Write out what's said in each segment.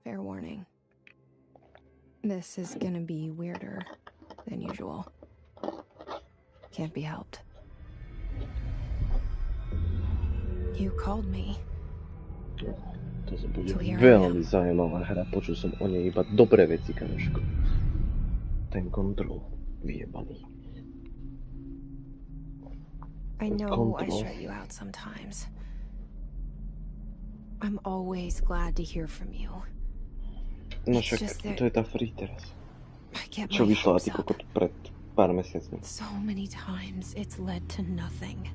Fair warning. This is gonna be weirder than usual. Can't be helped. You called me. To bude veľmi zaujímavá hra, počul som o nej iba dobré veci, kamoško. Ten kontrol, vyjebaný. I know I shut you out sometimes. I'm always glad to hear from you. No však, to je tá free teraz. Čo vyšla ty kokot pred pár mesiacmi. So many times it's led to nothing.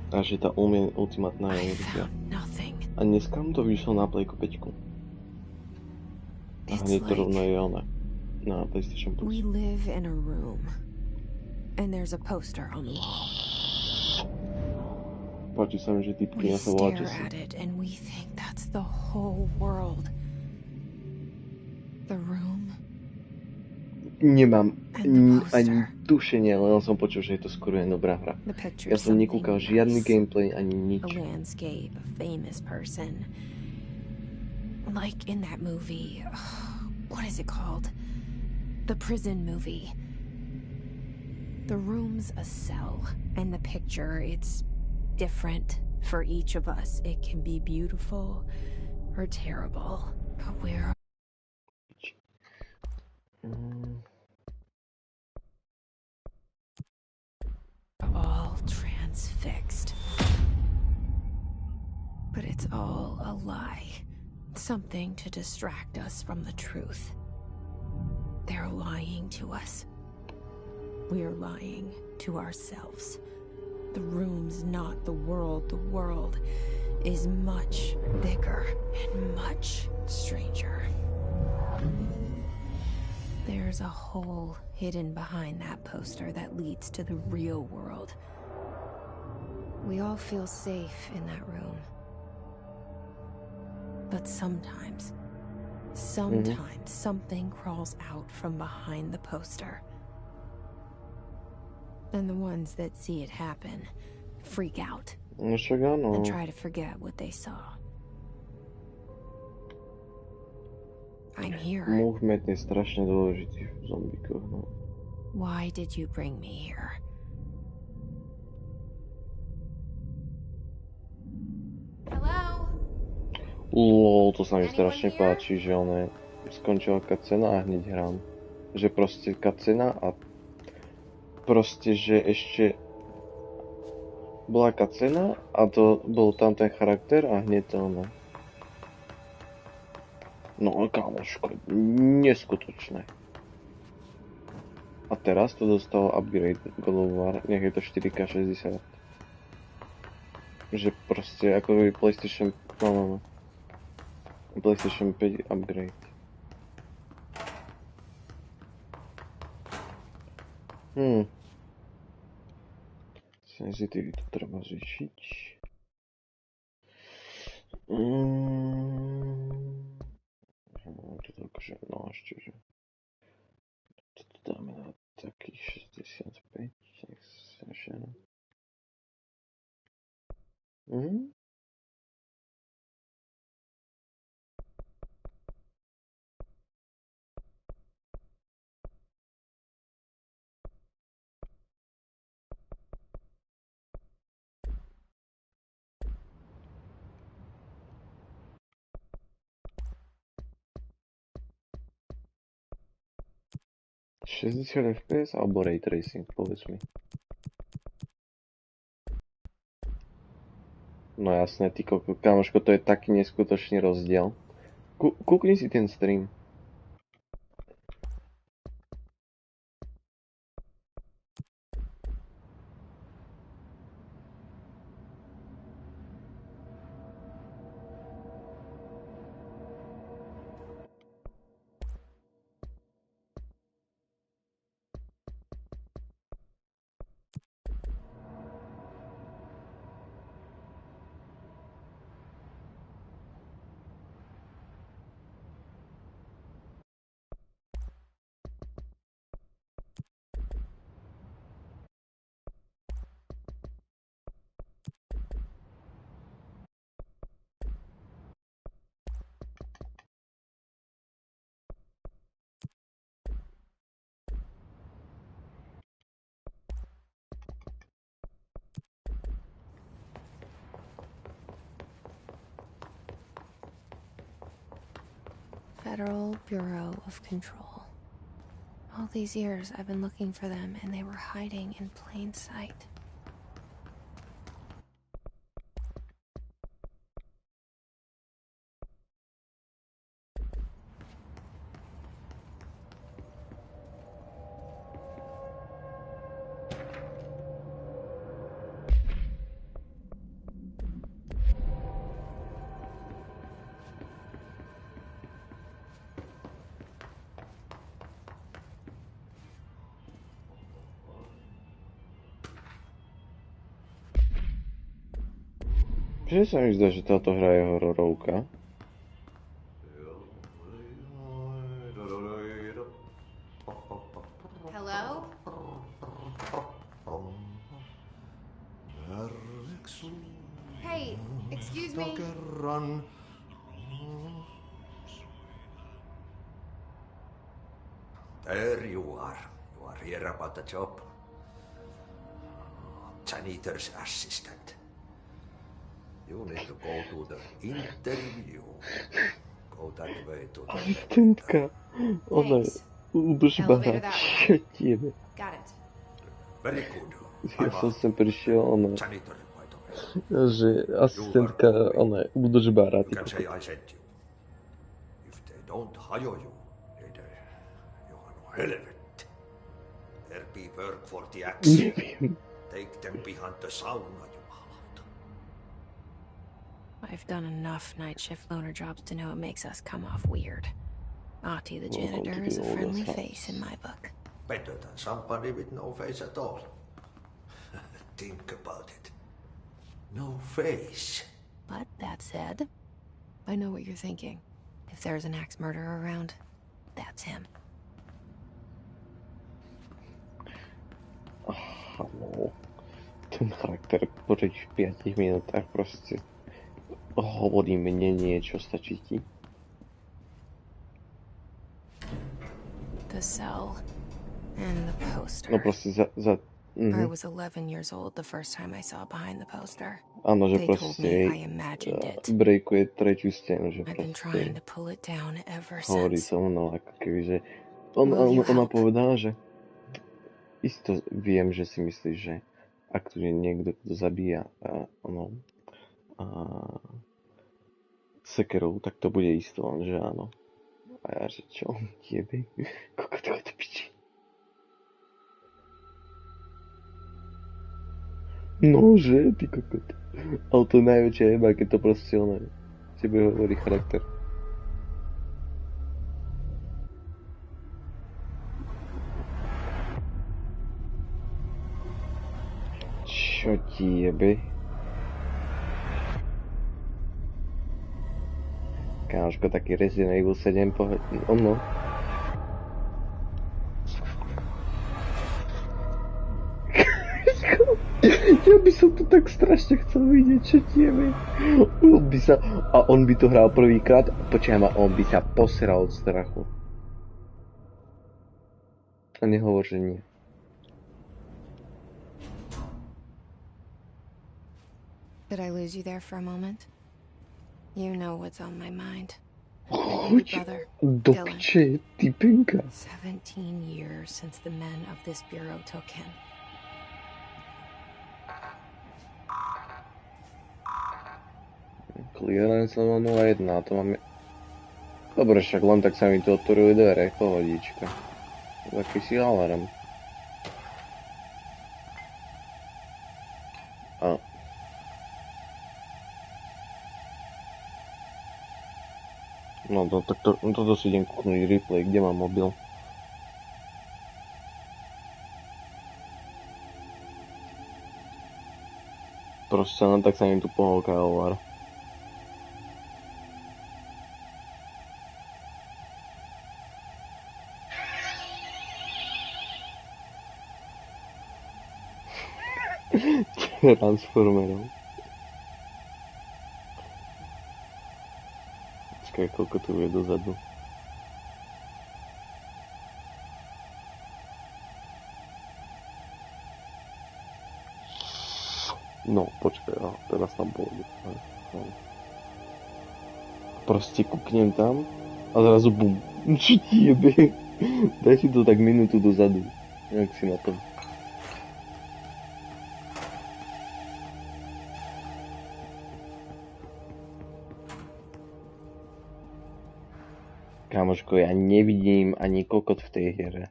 A že tá ultimátna verzia. A dneska mu to vyšlo na Playku 5. A hneď to rovno je ona. Na PlayStation Plus. We live in a room. And there's a poster on the wall. Páči sa mi, že typky sa volá We stare at it and we think that's the whole world. The room. Nemám ani tušenie, len som počul, že je to skoro jen dobrá hra. Ja som nekúkal žiadny gameplay ani nič. A landscape, a famous person. Like in that movie, what is it called? The prison movie. The room's a cell, and the picture, it's different for each of us. It can be beautiful or terrible, but we're all transfixed. But it's all a lie. Something to distract us from the truth. They're lying to us. We're lying to ourselves. The room's not the world. The world is much bigger and much stranger. There's a hole hidden behind that poster that leads to the real world. We all feel safe in that room. But sometimes something crawls out from behind the poster. And the ones that see it happen freak out and try to forget what they saw. I'm here. Movement je strašne dôležitý v zombíkoch, no. Why did you bring me here? Hello? Lol, to sa mi strašne páči, že ona skončila cutscena a hneď hrám. Že proste cutscena a proste, že ešte bola cutscena a to bol tam ten charakter a hneď to ono. No kámoško, neskutočné. A teraz to dostalo upgrade God of War, nech je to 4K 60. Že proste ako by PlayStation 5 upgrade. Sensitivity treba zvýšiť. Toto akože, no ešte, že toto dáme na takých 65, nech sa šeno. ...60 FPS alebo Ray Tracing, povedz mi. No jasné, ty kamoško, to je taký neskutočný rozdiel. Kúkni si ten stream. Federal Bureau of Control. All these years I've been looking for them and they were hiding in plain sight. Že sa mi zdá, že táto hra je hororovka. Hello? Hey, excuse me. There you are. You are here about the job. Janitor's assistant. You need to go to the interview. Go that way to the... Asistentka. Ona je Thanks. udržbaná. Elevator that way. Čo tiebe? Got it. Very good. Ja som sem prišiel, ona, Janitor, by the way. že asistentka, ona je udržbára. You can say I sent you. If they don't hire you, you are no helvet. There be work for the axe. Neviem. Take them behind the sauna, jumalauta. I've done enough night shift loner jobs to know it makes us come off weird. Ahti the Welcome janitor to is the a old friendly house. face in my book. Better than somebody with no face at all. Think about it. No face. But that said, I know what you're thinking. If there's an axe murderer around, that's him. Áno. Ten charakter po 5 minútach proste hovorí mne niečo, stačí ti. The cell and the poster. No proste za I was 11 years old the first time I saw behind the poster. áno, že They told proste me jej I imagined it. breakuje tretiu stenu, že I've been trying to proste pull it down ever hovorí since. sa ono ako keby, že Will you ona help? povedala, že isto viem, že si myslíš, že ak tu je niekto, kto zabíja sekerou, tak to bude isto on, že áno. A ja, že čo? Jebe? Koľko to piči? No, že? Ty kokot. Ale to je najväčšia jeba, keď to proste ono tebe hovorí charakter. Čo ti jebe? Kámoško, taký Resident Evil 7 ono. Ja by som to tak strašne chcel vidieť, čo ti jebe. On by to hral prvýkrát, počkaj ma, on by sa posral od strachu. A nehovor, že nie. Did I lose you there for a moment? You know what's on my mind. My baby brother, Do Dylan. piče, typenka. 17 years since the men of this bureau took him. Clearance 001, a to máme... Dobre, však len tak sa mi tu otvorujú dvere, pohodička. Taký si alarm. A... No, tak toto si idem kúknúť replay, kde mám mobil. Proste len tak sa mi tu pohol kávovar. Transformerov. Počkaj, koľko tu je dozadu. No, počkaj, teraz tam pôjde. Proste kúknem tam A zrazu bum. Čo ti jebe? Daj si to tak minútu dozadu. Jak si na tom. Kamoško, ja nevidím ani kokot v tej hre.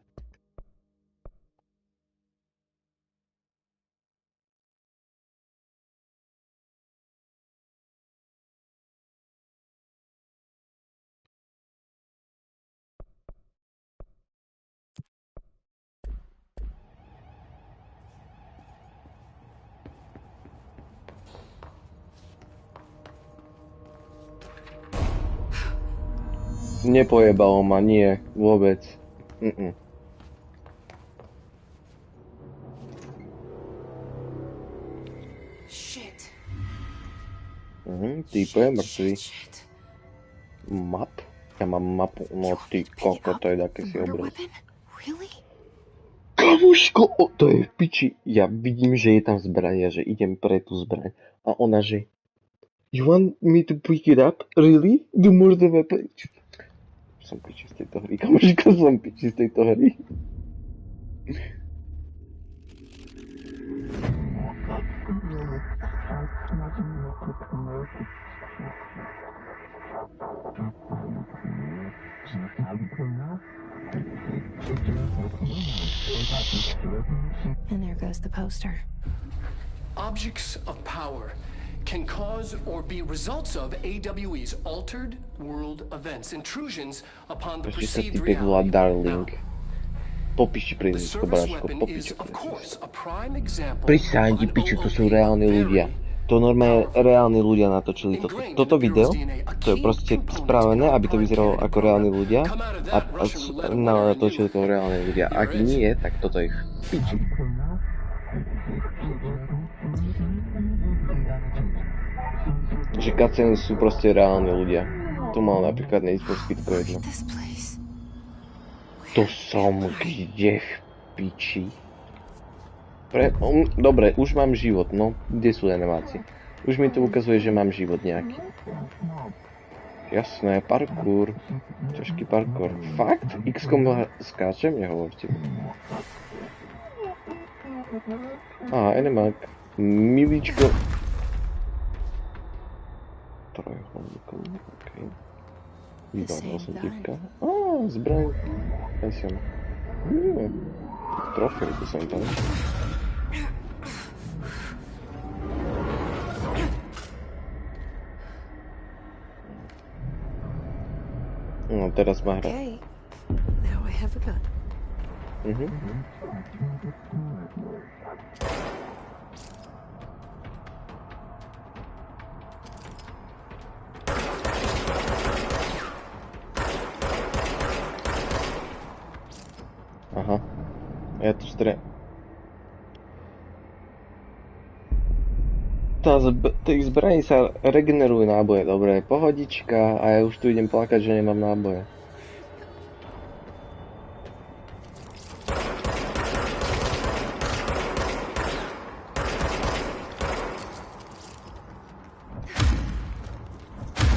Nepojebalo ma, nie, vôbec. Shit. Typ je mŕtvý. Map? Ja mám mapu, no ty koko, to je také si obraz. Kamoško, to je v piči. Ja vidím, že je tam zbraň a že idem pre tú zbraň. A ona že... You want me to pick it up? Really? Do more than a page. Som piči z tejto hry, kamoško, som piči z tejto hry. And there goes the poster. Objects of power can cause or be results of AWE's altered world events, intrusions upon the perceived reality. Darling. Popíši priezvisko, bráško, popíši priezvisko. Prisahám ti, piči, to sú reálni ľudia. To normálne reálni ľudia natočili toto video. To je proste spravené, aby to vyzeralo ako reálni ľudia. A natočili to reálni ľudia. Ak nie, tak toto je piči. Že cutscenes sú proste reálni ľudia. Tu mal napríklad Need for Speed Pro 1. To som kde v piči? Dobre, už mám život, no. Kde sú animácie? Už mi to ukazuje, že mám život nejaký. Jasné, parkour. Ťažký parkour. Fakt? X-kom skáčem? Nehovorte. animák. Miličko. Trojuholníkom, okej. Výborná som typka. Zbraň. Pensión. Trofej, to som tam. No, teraz má hra. Okay. Now I have a gun. Aha. Ja tu tých zbraní sa regenerujú náboje, dobre, pohodička, a ja už tu idem plakať, že nemám náboje.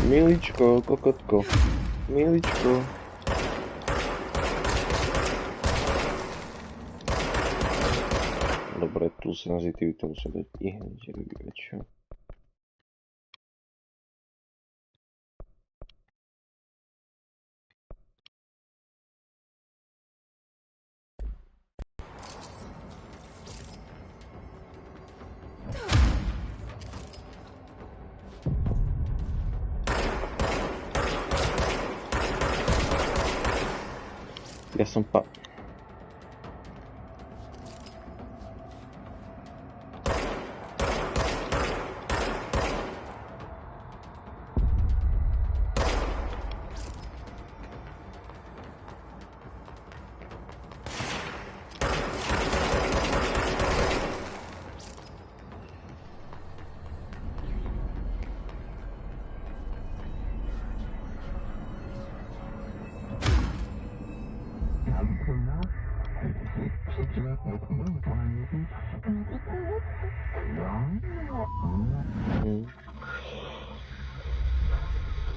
Miličko, kokotko, miličko. Dobre, tu senzitivitu musím dať i hneď väčšiu. Ja som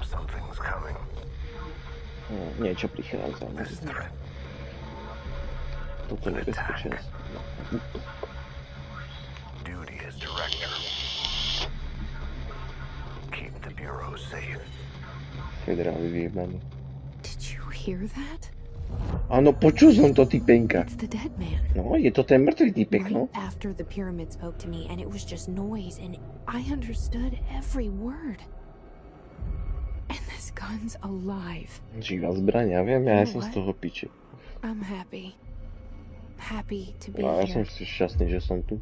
Something's coming. Niečo prichádza. Toto nebezpečenstvo. Duty as director. Keep the bureau safe. Federálny vyjebaný. Did you hear that? Áno, počul som to, typenka. It's the dead man. No, je to ten mŕtvý typek, no. Right after the pyramid spoke to me, and it was just noise, and I understood every word. And this gun's alive. Živa zbraň, ja viem, ja som z toho piči. I'm happy. Happy to be Ja som here. šťastný, že som tu.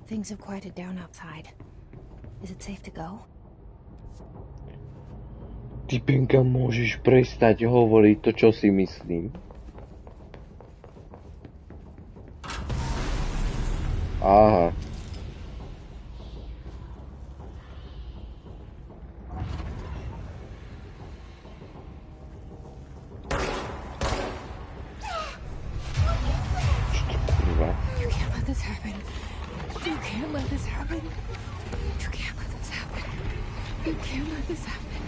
Things have quieted down outside. Is it safe to go? Typenka, môžeš prestať hovoriť to, čo si myslím. Aha. You can't let this happen. You can't let this happen. You can't let this happen. You can't let this happen.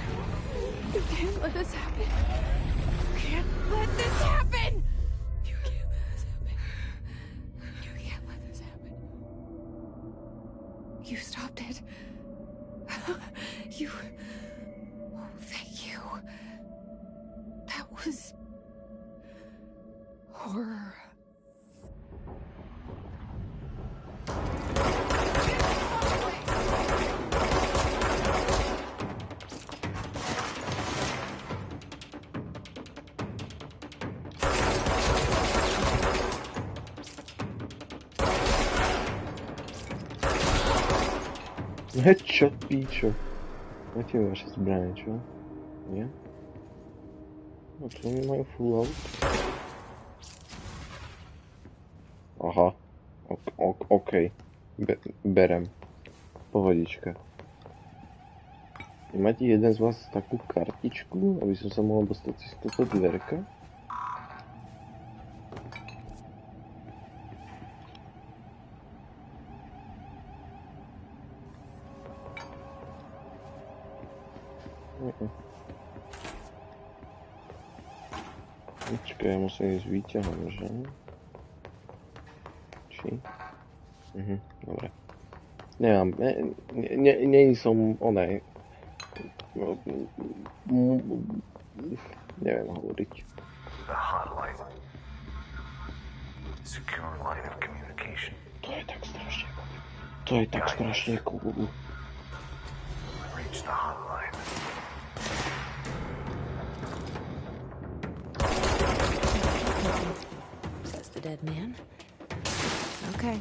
You can't let this happen. You can't let this happen. You can't let this happen. You can't let this happen. You stopped it. You... Oh, thank you. That was... horror. Headshot, píčo. Máte vaše zbraně, čo? Nie? No to oni majú full out. Aha. OK. Berem. Pohodička. Máte jeden z vás takú kartičku, aby som sa mohol dostať cez toto dverka? Počkaj, ja musím ísť výťahom, že? Či? Dobre. Nemám, nie som onej. Neviem hovoriť. The hotline. Secure line of communication. To je tak strašne cool. To je tak strašne cool. Reach the hotline. Says the dead man. Okay.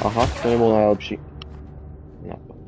Aha, to nebol najlepší nápad.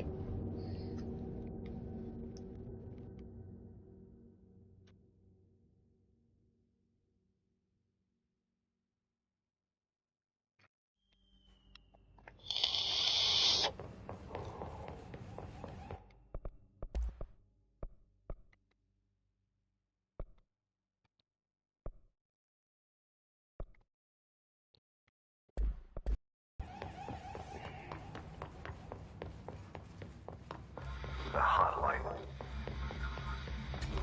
The hotline.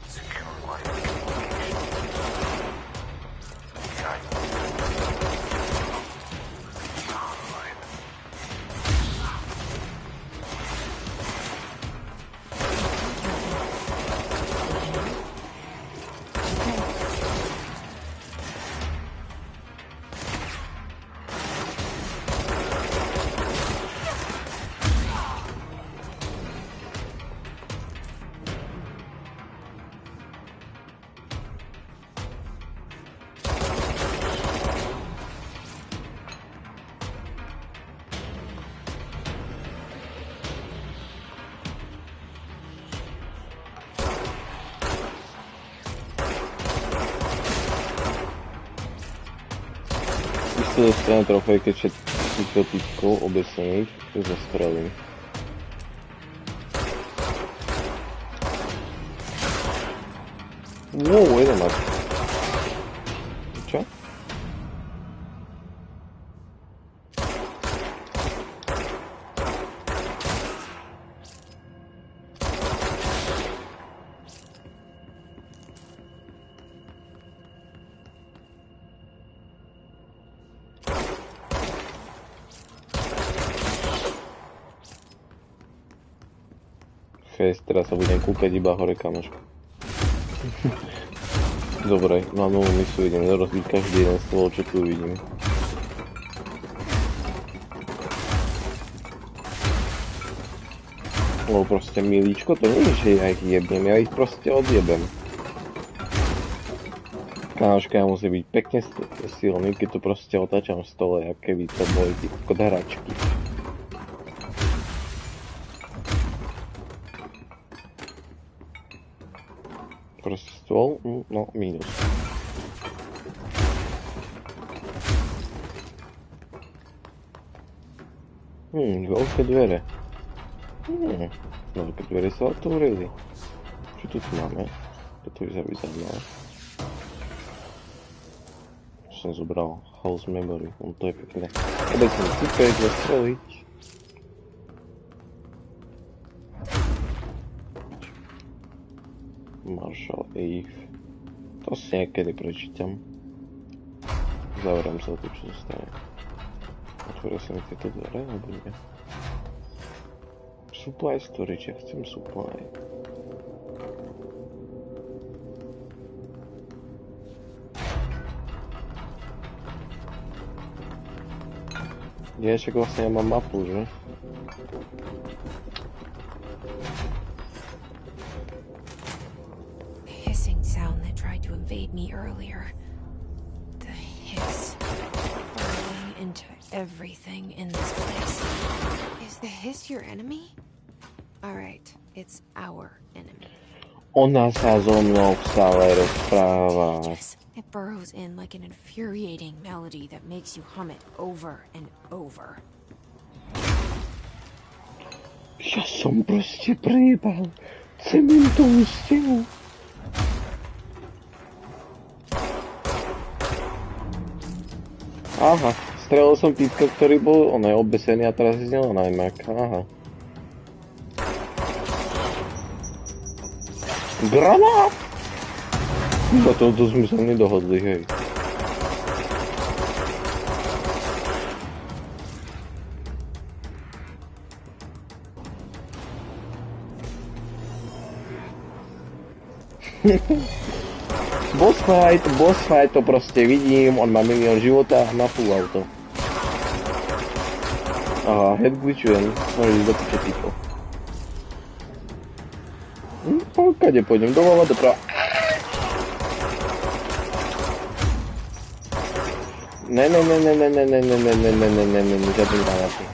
Secure line of communication. Guidance. The hotline. Zase dostane trofej, keď týchto typkov obesených zastrelím. Wow, jeden máš. Čo? Fest, teraz sa budem kúkať iba hore, kamoško. Dobre, mám novú misiu, idem rozbiť každý jeden stôl, čo tu uvidím. Lebo proste milíčko, to nie je, že ja ich jebnem, ja ich proste odjebem. Kamoška, ja musí byť pekne silný, keď to proste otáčam v stole, ako keby to boli tí hračky. Proste stôl, no mínus. Veľké dvere. Veľké dvere sa otvorili. Čo tu máme? Toto vyzerá zaujímavé. Som zobral House Memory, to je pekné. Obecný typek zastreliť. Marshall Eve. To si niekedy prečítam. Zavrám sa o to, čo zostane. Otvoril sa mi tieto dvere, alebo nie? Supply storage, ja chcem supply. Ja však vlastne ja mám mapu, že? Me earlier. The hiss burrowing into everything in this place. Is the hiss your enemy? Alright, it's our enemy. Ona sa so mnou stále rozpráva. It burrows in like an infuriating melody that makes you hum it over and over. Ja som proste prejebal cementovú stenu. Aha, strelil som týpka, ktorý bol, on je obesený a teraz je z neho najmak, aha. Granát! To sme sa nedohodli, hej. Boss fight, to proste vidím, on má milión života a napúval to. Aha, head glitchujem, môžeš ísť do piče týko. Kade pôjdem, doľava, doprava. Ne, žiadny granátny.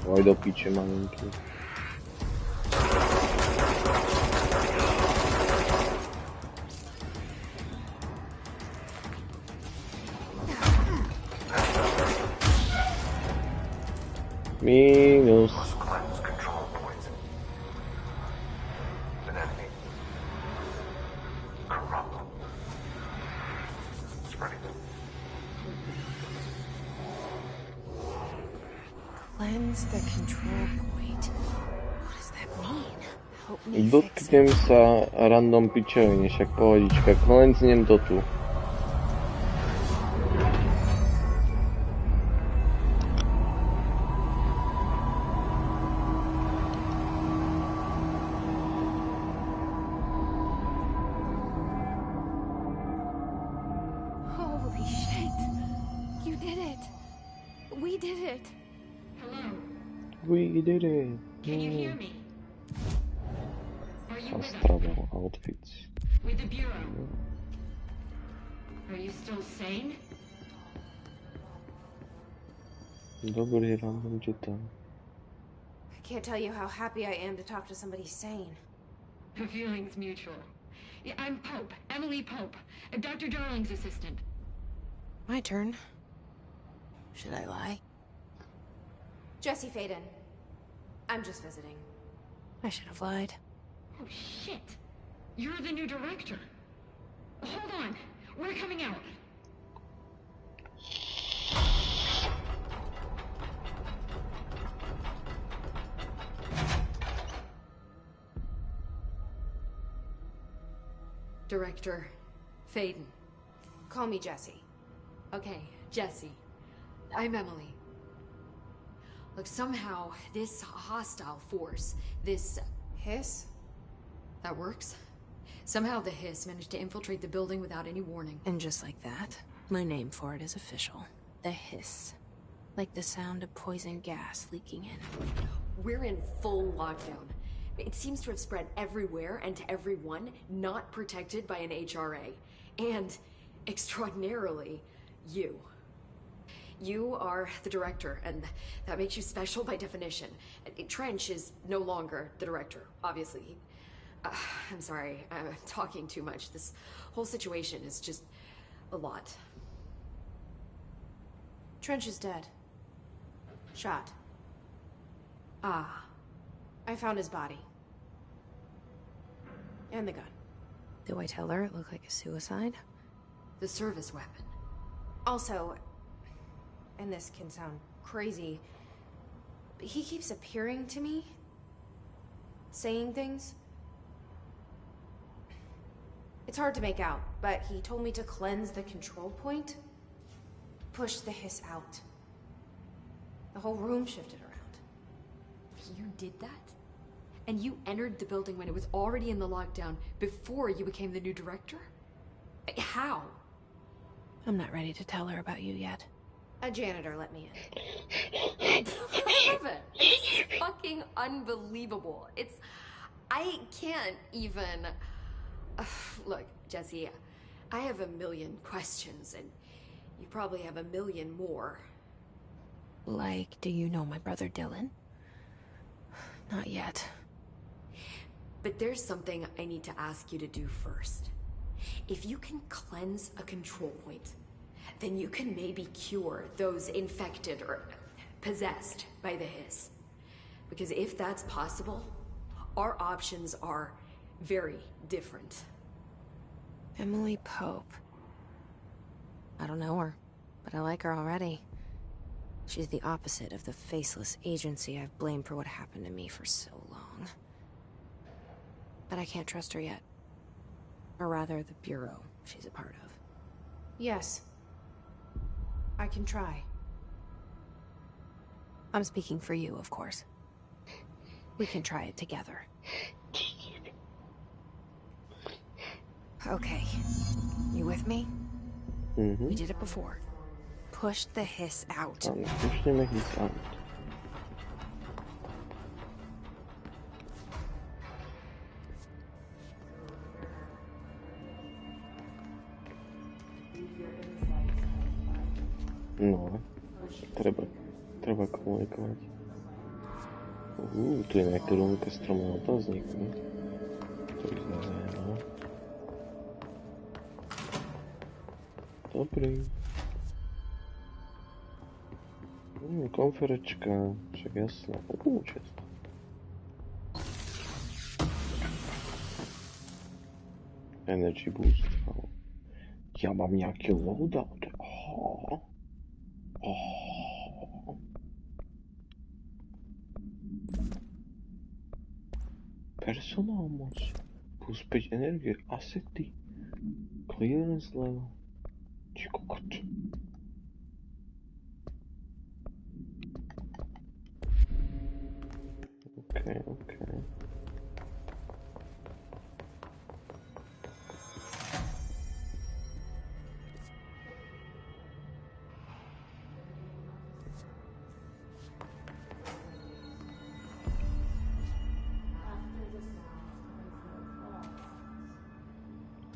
Oj, do piče, malinky. Minus. Must cleanse control points. An enemy. Corrupt. Spreading them. Cleanse the control point. What does that mean? Help me fix it. Dotknem sa random pičoviny, však pohodička, cleansnem to tu. We did it. Can you hear me? Are you with us? Travel outfits. With the Bureau? Are you still sane? Dobrý random čítam. I can't tell you how happy I am to talk to somebody sane. The feeling's mutual. Yeah, I'm Pope, Emily Pope, Dr. Darling's assistant. My turn. Should I lie? Jesse Faden. I'm just visiting. I should have lied. Oh, shit. You're the new director. Hold on. We're coming out. Director Faden. Call me Jesse. Okay, Jesse. I'm Emily. Look, somehow, this hostile force, this... Hiss? That works? Somehow the Hiss managed to infiltrate the building without any warning. And just like that, my name for it is official. The Hiss. Like the sound of poison gas leaking in. We're in full lockdown. It seems to have spread everywhere and to everyone not protected by an HRA. And, extraordinarily, you. You are the director, and that makes you special by definition. Trench is no longer the director, obviously. I'm sorry, I'm talking too much. This whole situation is just a lot. Trench is dead. Shot. Ah. I found his body. And the gun. Do I tell her it looked like a suicide? The service weapon. Also, and this can sound crazy, but he keeps appearing to me. Saying things. It's hard to make out, but he told me to cleanse the control point. Push the Hiss out. The whole room shifted around. You did that? And you entered the building when it was already in the lockdown before you became the new director? How? I'm not ready to tell her about you yet. A janitor let me in. This is fucking unbelievable. I can't even... Look, Jesse, I have a million questions, and you probably have a million more. Like, do you know my brother Dylan? Not yet. But there's something I need to ask you to do first. If you can cleanse a control point, then you can maybe cure those infected or possessed by the Hiss. Because if that's possible, our options are very different. Emily Pope. I don't know her, but I like her already. She's the opposite of the faceless agency I've blamed for what happened to me for so long. But I can't trust her yet. Or rather, the Bureau she's a part of. Yes. I can try. I'm speaking for you, of course. We can try it together. Okay. You with me? Mhm. We did it before. Push the Hiss out. Puśniemy Hiss out. No, treba komunikovať. Tu je nejaká rúnka stromného otázniku. To vyzerá, no. Dobrý. Konferečka, však jasná. Čest. Energy boost. Ja mám nejaký loadout. Personál moc. Plus 5 energie. Asety. Clearance level. Či kokot. OK.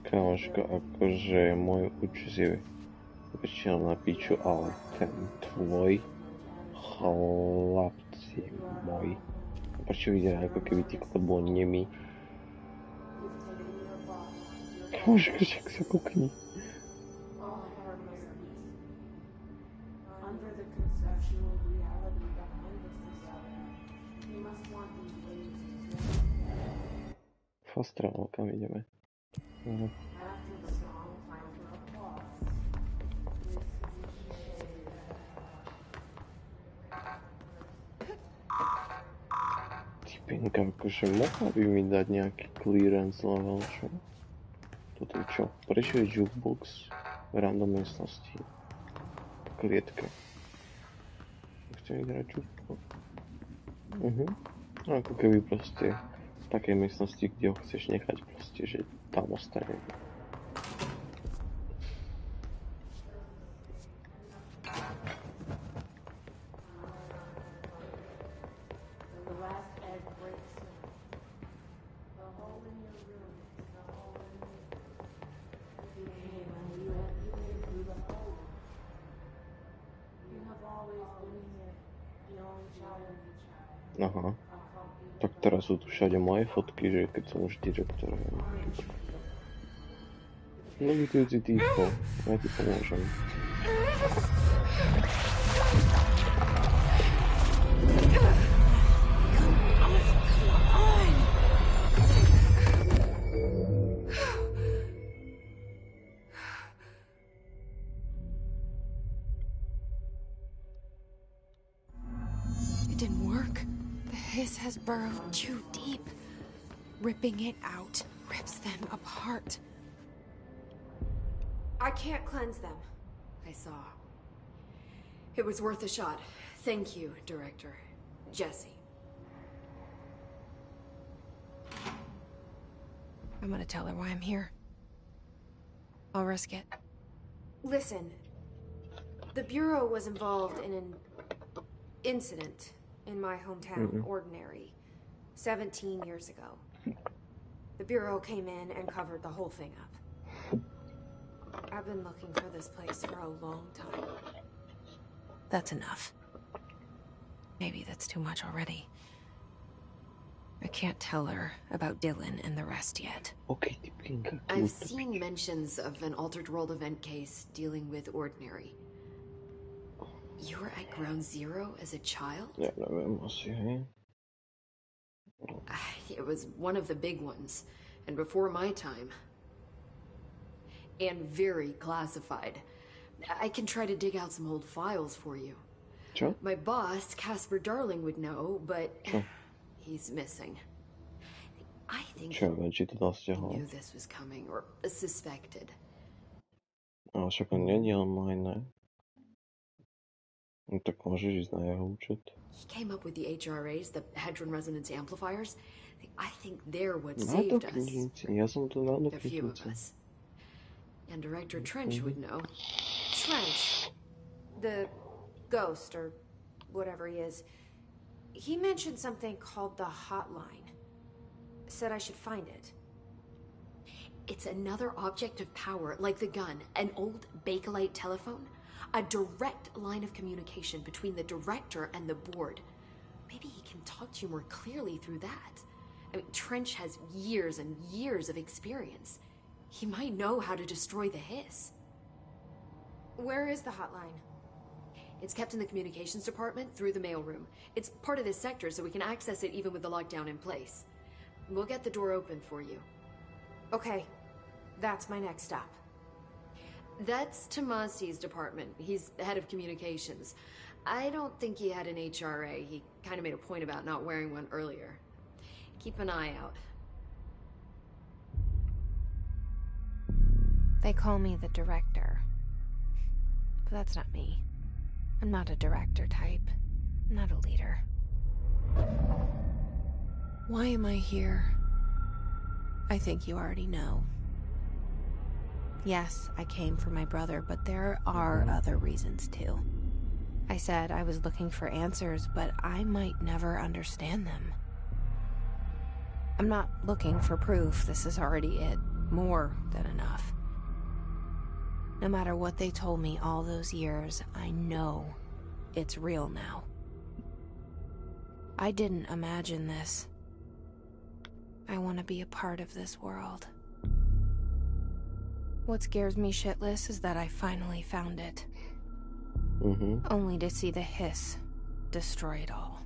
Kámoško, akože môj účes je väčšinou na piču, ale ten tvoj chlapci môj. Prečo vyzerá ako keby ty kokot bol nemý? Kámoško, však sa kukni. Fast travel, kam ideme? Aha. Typinka, akože mohla by mi dať nejaký clearance level, čo? Toto je čo? Prečo je jukebox v random miestnosti? Klietke. Chcem vyhrať jukebox. Ako keby proste v takej miestnosti, kde ho chceš nechať proste, že tam ostane. Aha. Tak teraz sú tu všade moje fotky, že keď som už direktor. Levitujúci týpko, ja ti pomôžem. It didn't work. The hiss has burrowed too deep. Ripping it out rips them apart. I can't cleanse them. I saw. It was worth a shot. Thank you, Director. Jesse. I'm gonna tell her why I'm here. I'll risk it. Listen, the Bureau was involved in an incident in my hometown, Ordinary, 17 years ago. The Bureau came in and covered the whole thing up. I've been looking for this place for a long time. That's enough. Maybe that's too much already. I can't tell her about Dylan and the rest yet. Okay, typinka. I've seen mentions of an Altered World event case dealing with Ordinary. You were at Ground Zero as a child? Ja neviem, asi, hej. It was one of the big ones, and before my time. And very classified. I can try to dig out some old files for you. Čo? My boss, Casper Darling, would know, but he's missing. I think Čo, neviem, či to dal he stiahol. knew this was coming, or suspected. Ale však on nie je online, ne? No tak môžeš ísť na jeho účet. He came up with the HRAs, the Hadron Resonance Amplifiers. I think they're what Na do saved us. knižnici, ja som to dal do A few of knižnici. us. And Director Trench would know. Trench, the ghost, or whatever he is, he mentioned something called the Hotline. Said I should find it. It's another object of power, like the gun, an old Bakelite telephone. A direct line of communication between the director and the board. Maybe he can talk to you more clearly through that. I mean, Trench has years and years of experience. He might know how to destroy the hiss. Where is the hotline? It's kept in the communications department through the mailroom. It's part of this sector, so we can access it even with the lockdown in place. We'll get the door open for you. Okay, that's my next stop. That's Tomasi's department. He's head of communications. I don't think he had an HRA. He kind of made a point about not wearing one earlier. Keep an eye out. They call me the director. But that's not me. I'm not a director type. I'm not a leader. Why am I here? I think you already know. Yes, I came for my brother, but there are other reasons too. I said I was looking for answers, but I might never understand them. I'm not looking for proof. This is already it. More than enough. No matter what they told me all those years, I know it's real now. I didn't imagine this. I want to be a part of this world. What scares me shitless is that I finally found it. Only to see the hiss destroy it all.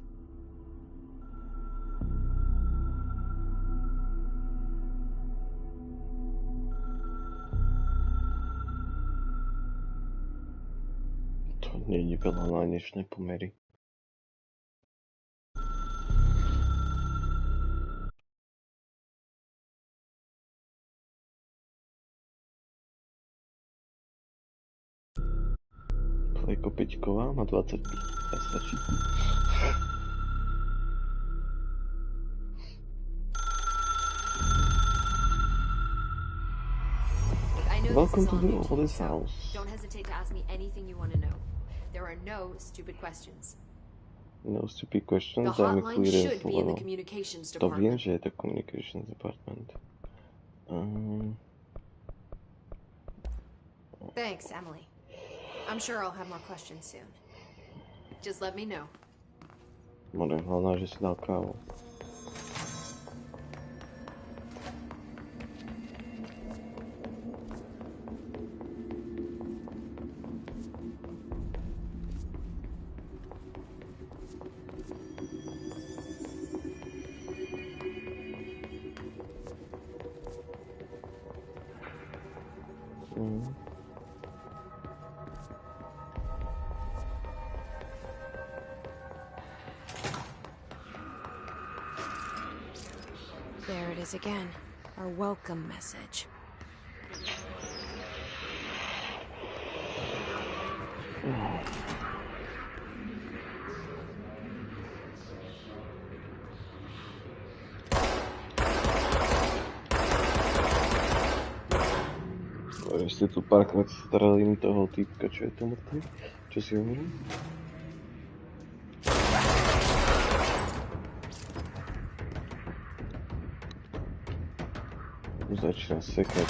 Nie veľa na dnešné pomery. Plejko Peťková má 25. A stačí. Welcome to the oldest house. Don't hesitate to ask me anything you want to know. There are no stupid questions. No stupid questions. The I'm hotline clear should be in the communications to viem, department. že je to communications department. Thanks, Emily. I'm sure I'll have more questions soon. Just let me know. More hlavná, že si dal kávu. There it is again. Our welcome message. Ste tu párkrát starali toho týpka, čo je tu mŕtvy? Čo si hovoril? Začína sekať.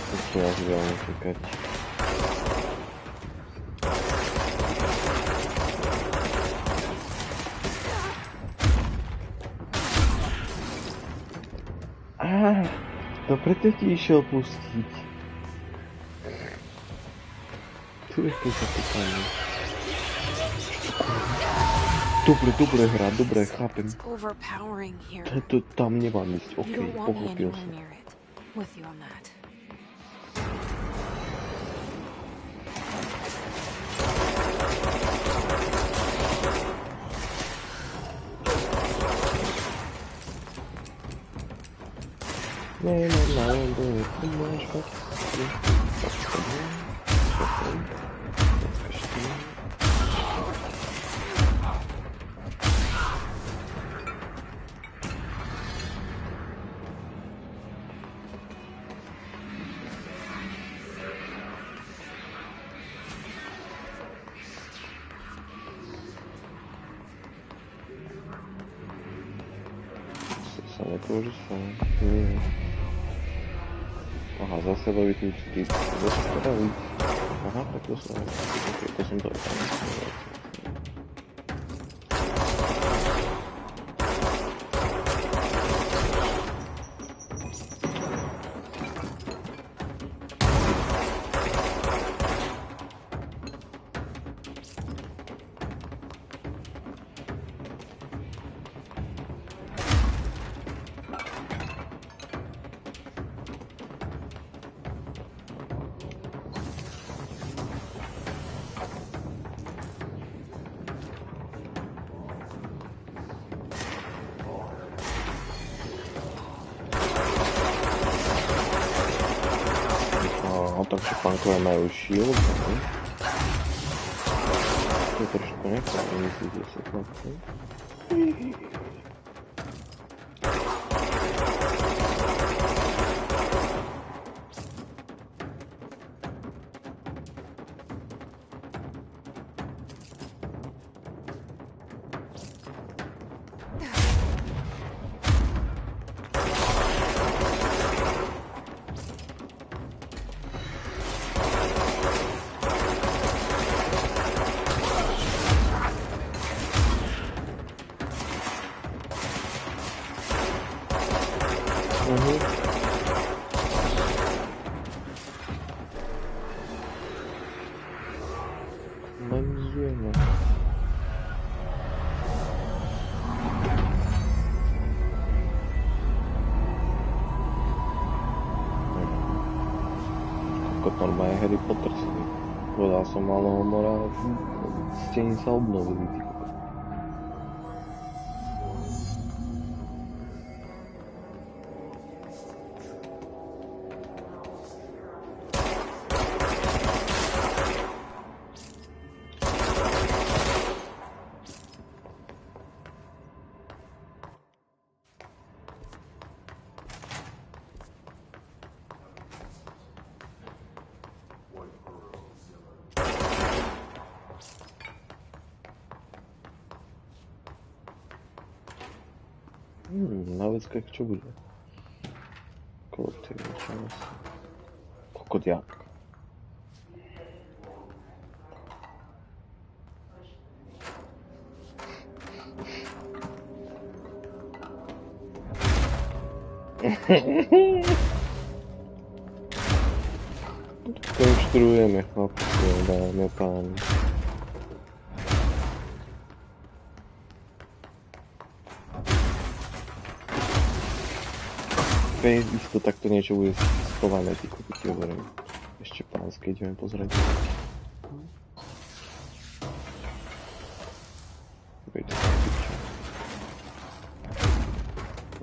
Začína zviaľne sekať. To preto ti išiel pustiť. Tu je keď zapýtaný. Dobre hra, dobre, chápem. To tam nemám ísť, okej, pochopil som. With you on that. Akože sa... Nie. Aha, zase baví tu vždy. Zase baví. Aha, tak to sa... Ok, to som dal. Takže pankové majú shield, ne? To je trošku nechám, myslíte si chlapci? Normálne Harry Potter si povedal Čakal som malého mora, stení sa obnovili. Na veckách čo bude? Kolektív, čo asi? Kokodiak. Konštruujeme, chlapci, dáme páni. Isto takto niečo bude schované, ty kopiti hovorím. Ešte pánske, ideme pozrieť. Veď to sa piče.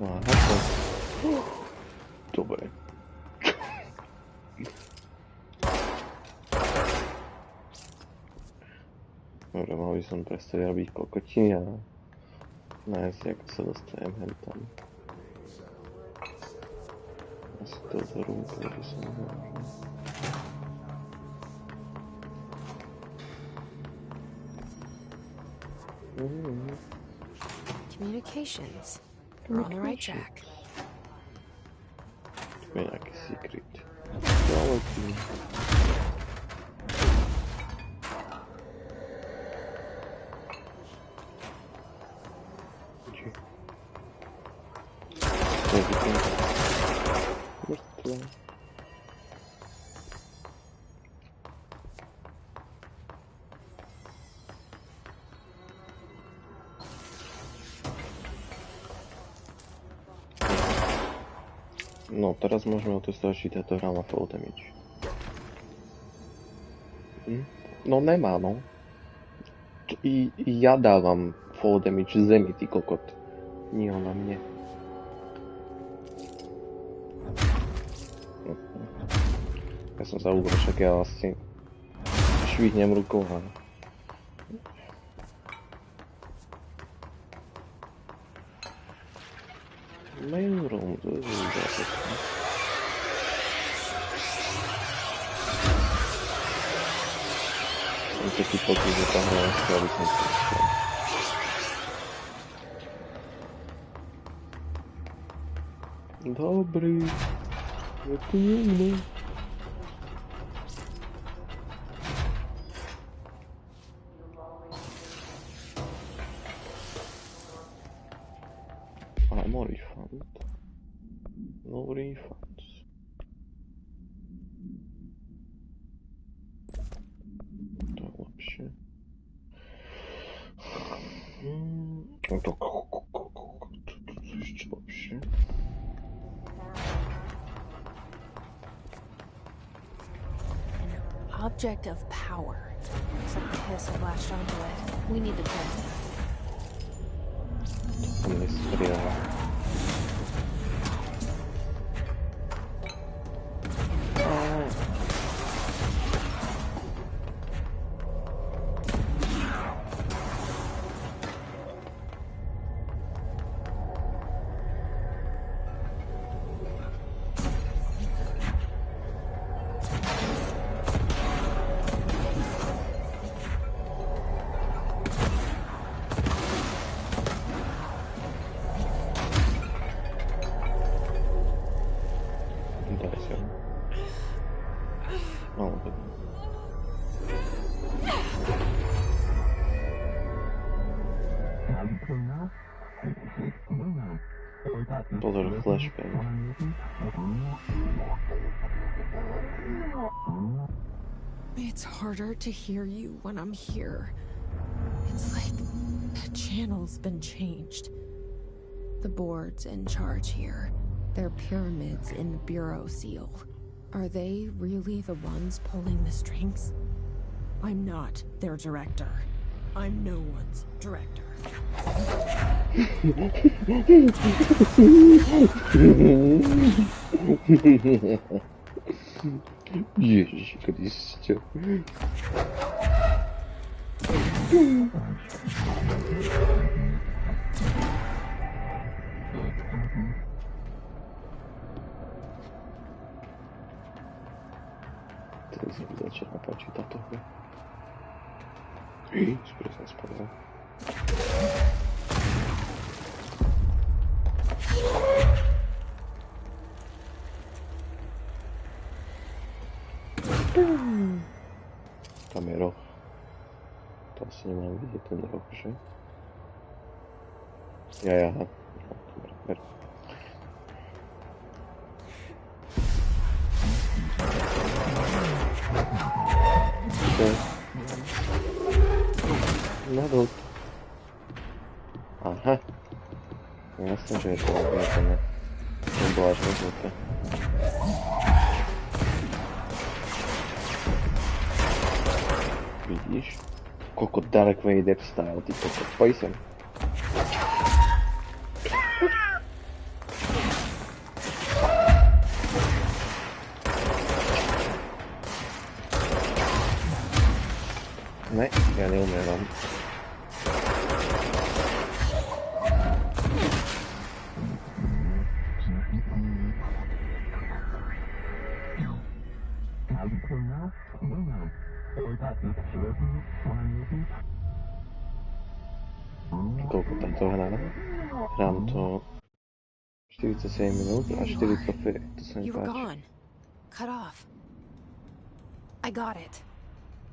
Aha, to. Dobre. Dobre, mal by som prestať robiť kokotiny a nájsť, ako sa dostanem hen tam. Asi to zhoru, ktorý som možno. Communications. We're on the right track. To je nejaký secret. Ďaleký. To je vykonka. Mŕtve. No, teraz môžeme otestovať, či táto hra má fall damage. No nemá, no. Ja dávam fall damage zemi, ty kokot. Nie ona mne. Ja som sa ubral, však ja asi švihnem rukou a... Main room, to je zápečné. Mám taký pocit, že tá hra nechce, aby som to išiel. Dobrý. Je tu niekto. More refund. No refunds. To je lepšie. To ešte lepšie. An object of power. Looks like the Hiss have latched onto it. We need to cleanse it. To mi strieľa. Pozor, flashbang. It's harder to hear you when I'm here. It's like the channel's been changed. The board's in charge here. They're pyramids in the Bureau seal. Are they really the ones pulling the strings? I'm not their director. I'm no one's director. Ježiš Kriste. Teraz mi začína páčiť táto hra. Skoro som spadal. Tam je roh. To asi nemám vidieť ten roh, že? Aha. No, dobre, ver. Nadol. Aha. Jasne, že je to odmetané. To bolo až nezvuké. Vidíš? Koľko Dark Vader style, ty kokot. Poj sem. Ne, ja neumieram. Koľko tam to hrá? Hrám to 47 minút a 40 frame. To sa mi You were páči. gone. Cut off. I got it.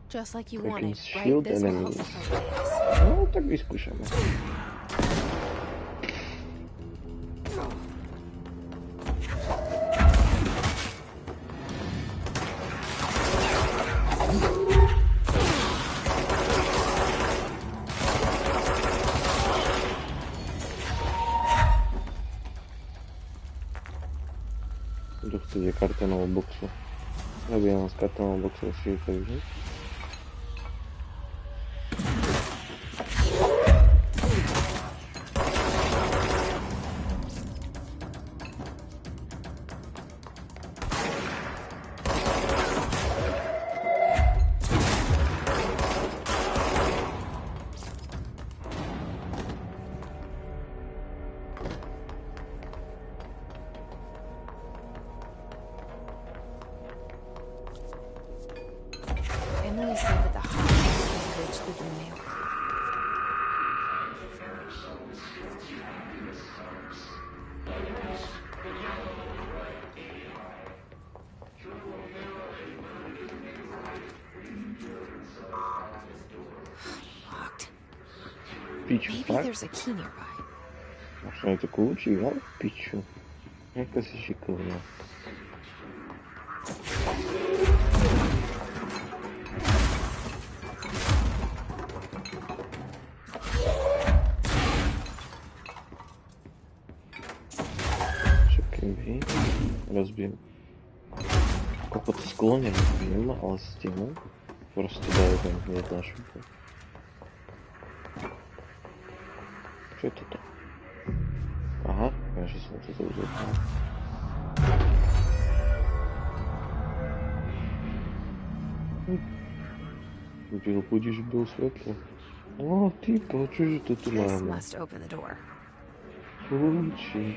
Just like you Freaking wanted, right? shield This will help enemies. us focus. No, tak vyskúšame. Kto chce kartonovú boxu? Zabijam z kartonovou boxu si to vyžiť. Emily said that the hospital was bridged through the mail. Locked. Piču, Maybe fakt? there's a key nearby. Možno je to kľúčik, ale piču. Jaká si šikovná. Všetkým vy. Rozbijem. Koľko to sklonem rozbijem, ale stenu. Proste dajú tam hneď na šupu. Čo je toto? Aha, ja že som to uzopal. Budíš byl svetlo. O, typo, čože to tu This máme? must open the door. Kľúčik.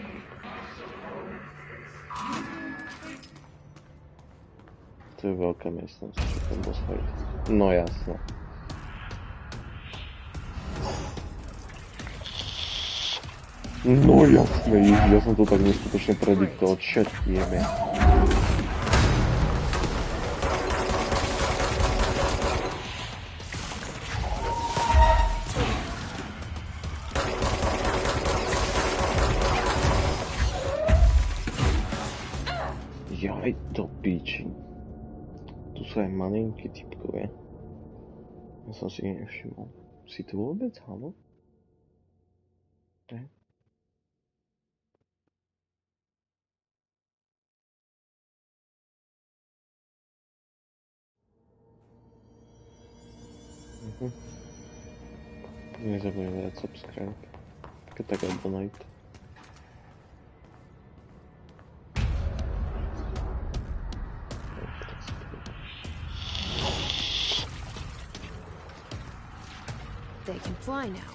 To je veľká miestnosť, čo ten boss fight. No jasno. No jasné, ja som to tak neskutočne prediktoval, čo jeme. Jaj to píči. Tu sú aj malinky typkové. Ja som si ich nevšimol. Si to vôbec, halo? Ne? Nezabudem dať subscribe. Keď tak abonujte. They can fly now.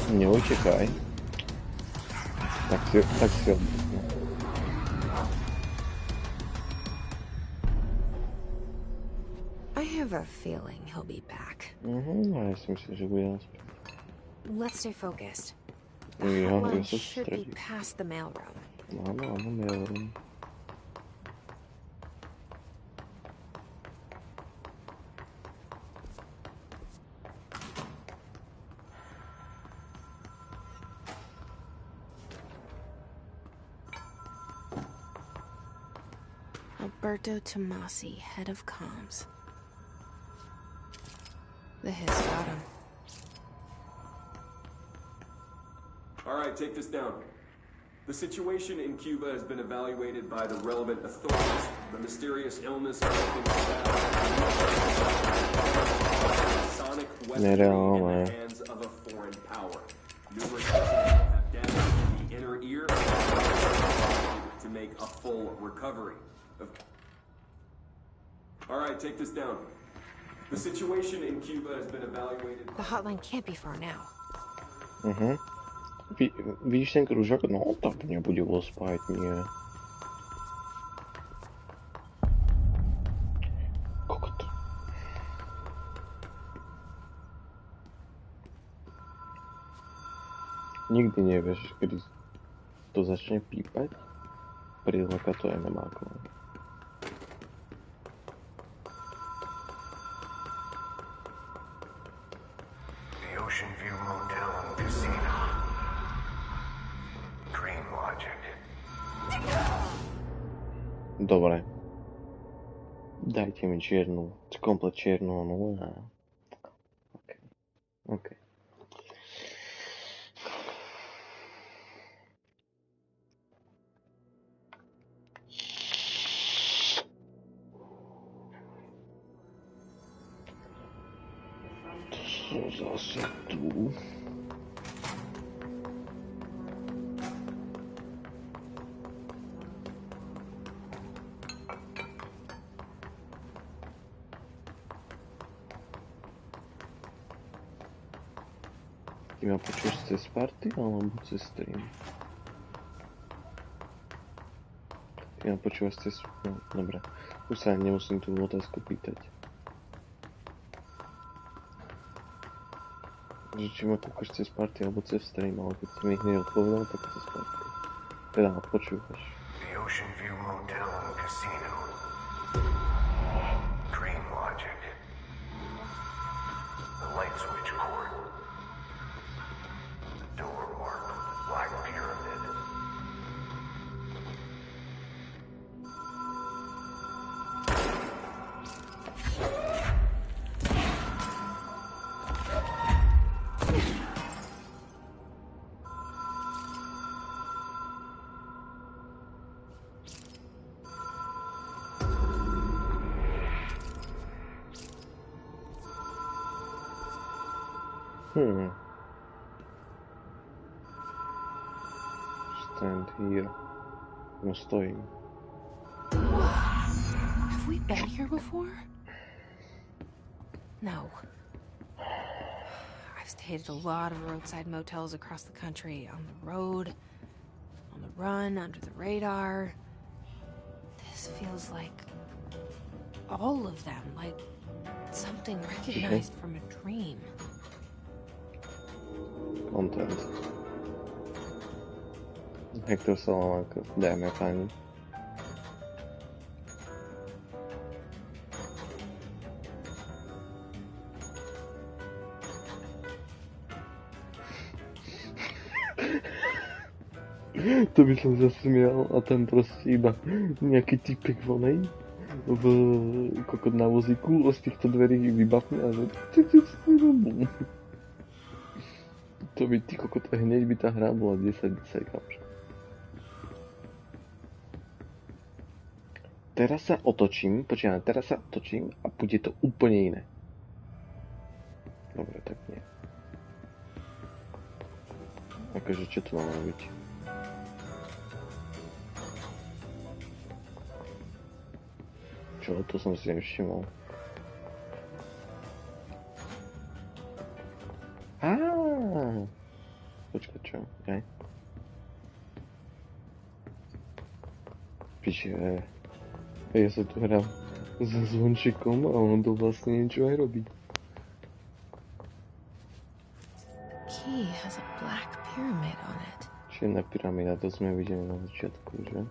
Neutekaj. Tak si oddychne. I have a feeling he'll be back. Ja si myslím, že bude naspäť. Let's stay focused. Ja Hotline sa should be sústredím. past the mailroom. Áno, mailroom. Alberto Tomasi, head of comms. The Hiss got him. All right, take this down. The situation in Cuba has been evaluated by the relevant authorities. The mysterious illness affecting staff. Sonic weaponry in the hands of a foreign power. Numerous personnel have damaged the inner ear to make a full recovery. All right, take this down. The situation in Cuba has been evaluated. The hotline can't be far now. Vidíš ten kružok? No, tak nebude ho spájať, nie. Kokot. Nikdy nevieš, kedy to začne pípať. Prílaka to je nemáko. The Ocean View Motel and Casino. Dream Logic. Dobre. Dajte mi čiernu, komplet čiernu, no a... OK. Zase tu. Ty ma počuješ cez party alebo cez stream? Ty ma počúvaš cez... No, dobre. Už sa nemusím tú otázku pýtať. Že či ma kúkaš cez party alebo cez stream, ale keď si mi hneď odpovedal, tak cez party. Teda ma počúvaš. The Ocean View Motel and Casino. Dream Logic. The light switch cord. The door marked Black Pyramid. To stand here. No, stojím. Have we been here before? No. I've stayed at a lot of roadside motels across the country. On the road, on the run, under the radar. This feels like all of them, like something recognized from a dream. Content. Hector Salamanca, dámy a páni. To by som zasmial a tam proste iba nejaký typek vonej v kokot na vozíku z týchto dverí vybapne a že to by ty kokot hneď by tá hra bola 10-10, kamže. Teraz sa otočím a bude to úplne iné. Dobre, tak nie. Akože čo tu mám robiť? Čo? To som si nevšimol. Počkaj, čo? Aj? Piče, ja sa tu hrám s zvončikom a on to vlastne niečo aj robí. Key has a black pyramid on it. Čierna pyramída, to sme videli na začiatku, že?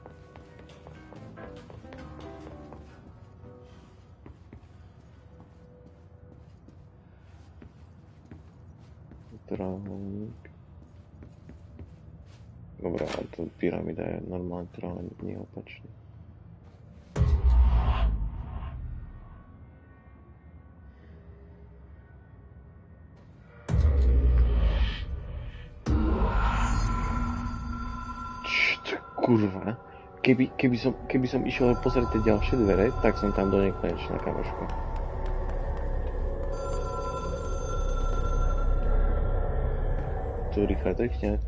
Trávnik. Dobre, ale to pyramída je normálne trávnik, nie opačne. Kurva. Keby som išiel pozrieť tie ďalšie dvere, tak som tam do nekonečna, kamoško. Tu rýchle trikňák.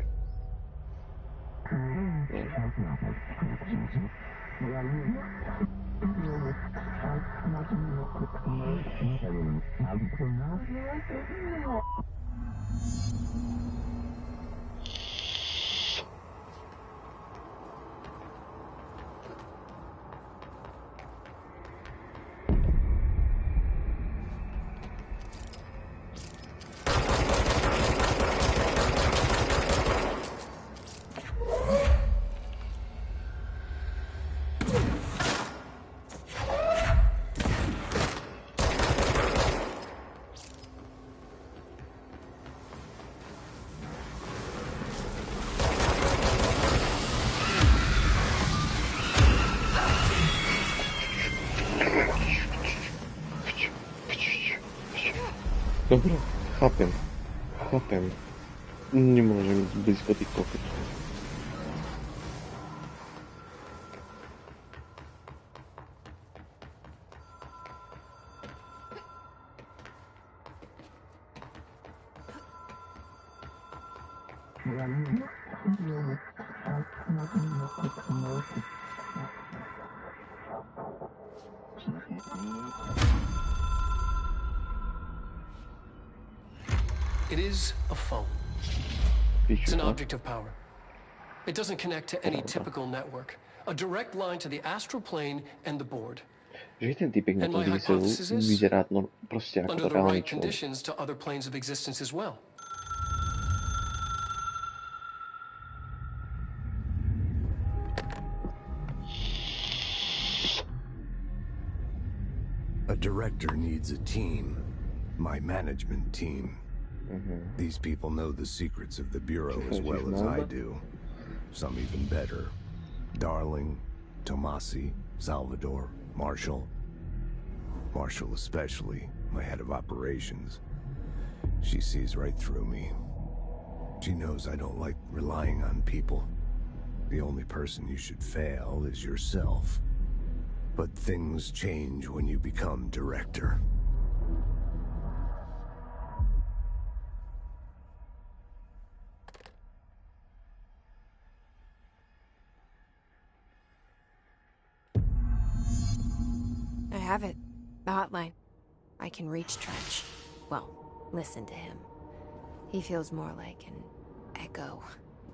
Dobre, chápem. Nemôžem ísť blízko tých kokotov. It is a phone. It's an object of power. It doesn't connect to any typical network. A direct line to the astral plane and the board. Že ten typek na tom výselu vyzerá proste ako under the reálny right človek. conditions to other planes of existence as well. A director needs a team. My management team. These people know the secrets of the Bureau as well as I do. Some even better. Darling, Tomasi, Salvador, Marshall. Marshall especially, my head of operations. She sees right through me. She knows I don't like relying on people. The only person you should fail is yourself. But things change when you become director. have it. The hotline. I can reach Trench. Well, listen to him. He feels more like an echo.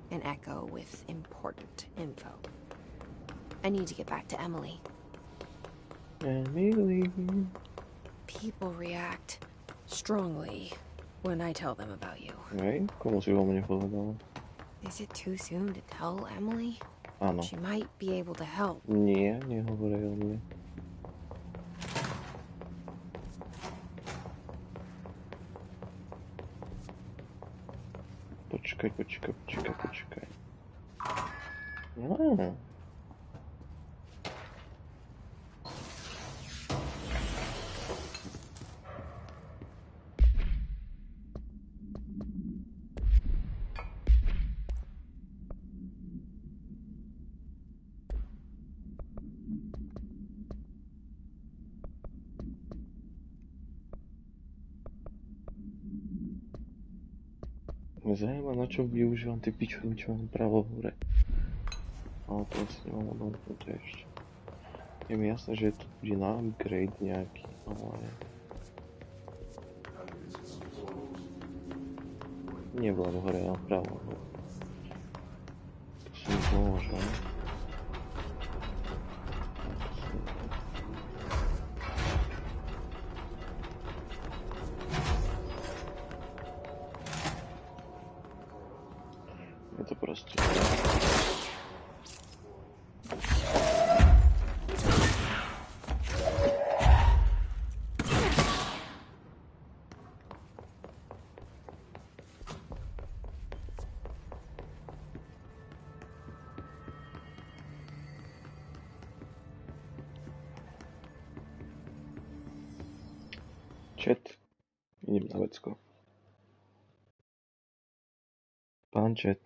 An echo with important info. I need to get back to Emily. Emily. People react strongly when I tell them about you. Hej, komu si o mne povedal? Is it too soon to tell Emily? Áno. She might be able to help. Nie, nehovorej o mne. Počkaj. No. Mňa zaujíma, na čo využívam tie pičoviny, čo mám pravo hore. Ale to asi nemám odhodnuté ešte. Je mi jasné, že to bude na upgrade nejaký, ale... Nebolo hore, na pravo. To si mi pomôže. Je to proste... Chat. Idem na vecko. Pán chat.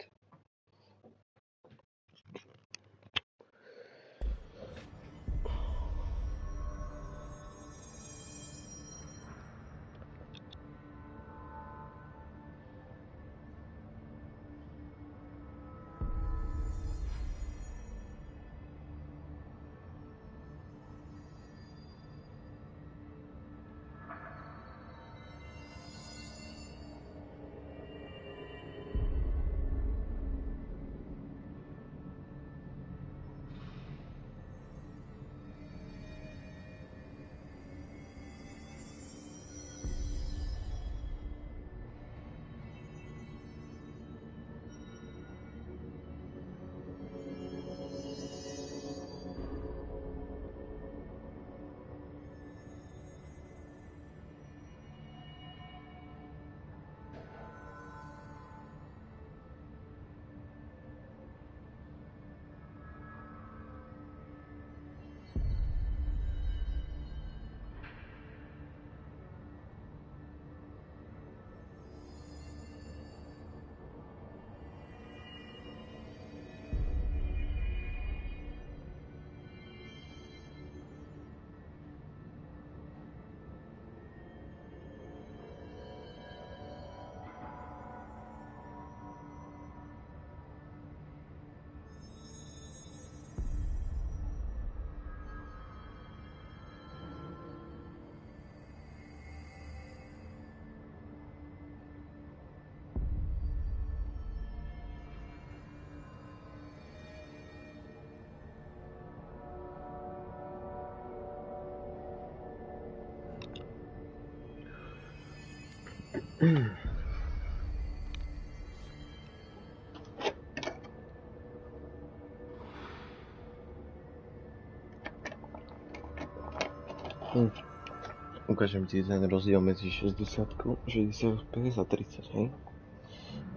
Ukážem ti ten rozdiel medzi 60 FPS a 30, hej?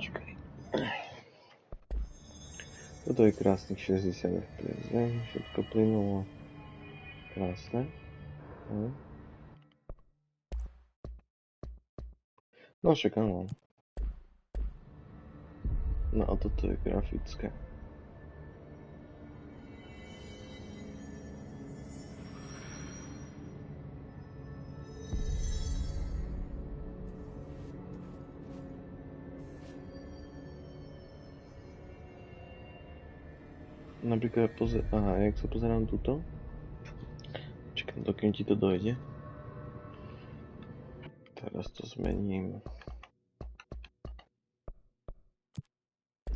Čakaj. Toto je krásnych 60 FPS, hej? Všetko plynulo. Krásne. Hej. No však áno. No a toto je grafické. Napríklad, jak sa pozerám tuto, Čakám, dokým ti to dojde. Teraz to zmením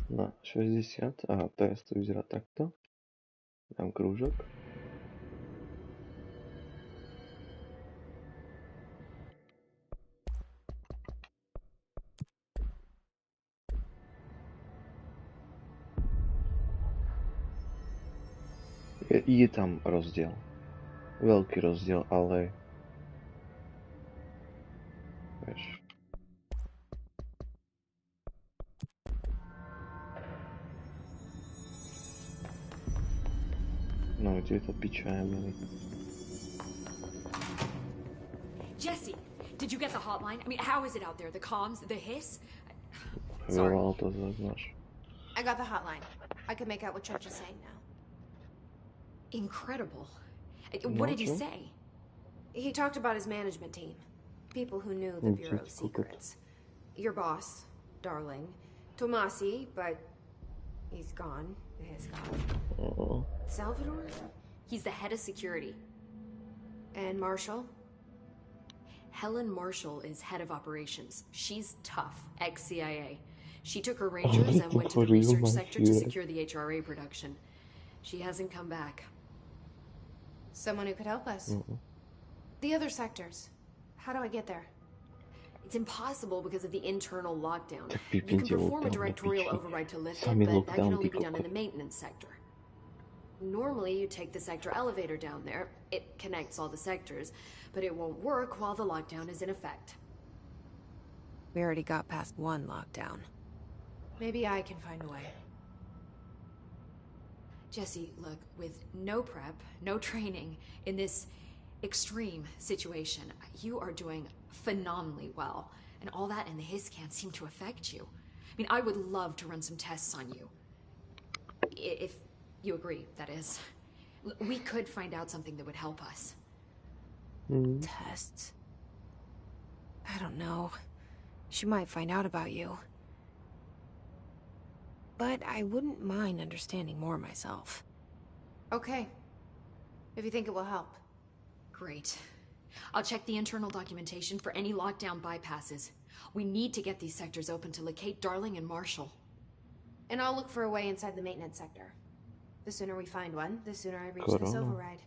na 60. Aha, teraz to vyzerá takto. Dám krúžok. Je tam rozdiel. Veľký rozdiel, ale... Vieš... No, kde je to piča, Emily? Jesse, did you get the hotline? I mean, how is it out there? The comms, the hiss? Veľa to zaznáš. I got the hotline. I can make out what Trench is saying now. Incredible. What did he say? He talked about his management team. People who knew the Bureau's secrets. Your boss, Darling. Tomasi, but he's gone. He's gone. Salvador? He's the head of security. And Marshall? Helen Marshall is head of operations. She's tough, ex-CIA. She took her rangers and went to the research sector to secure the HRA production. She hasn't come back. Someone who could help us. The other sectors. How do I get there? It's impossible because of the internal lockdown. You can perform a directorial override to lift it, but that can only be done in the maintenance sector. Normally, you take the sector elevator down there. It connects all the sectors, but it won't work while the lockdown is in effect. We already got past one lockdown. Maybe I can find a way. Jesse, look, with no prep, no training, in this extreme situation, you are doing phenomenally well. And all that and the hiss can't seem to affect you. I mean, I would love to run some tests on you. If you agree, that is. We could find out something that would help us. Tests? I don't know. She might find out about you. But I wouldn't mind understanding more myself. Okay. If you think it will help. Great. I'll check the internal documentation for any lockdown bypasses. We need to get these sectors open to locate Darling and Marshall. And I'll look for a way inside the maintenance sector. The sooner we find one, the sooner I reach this override.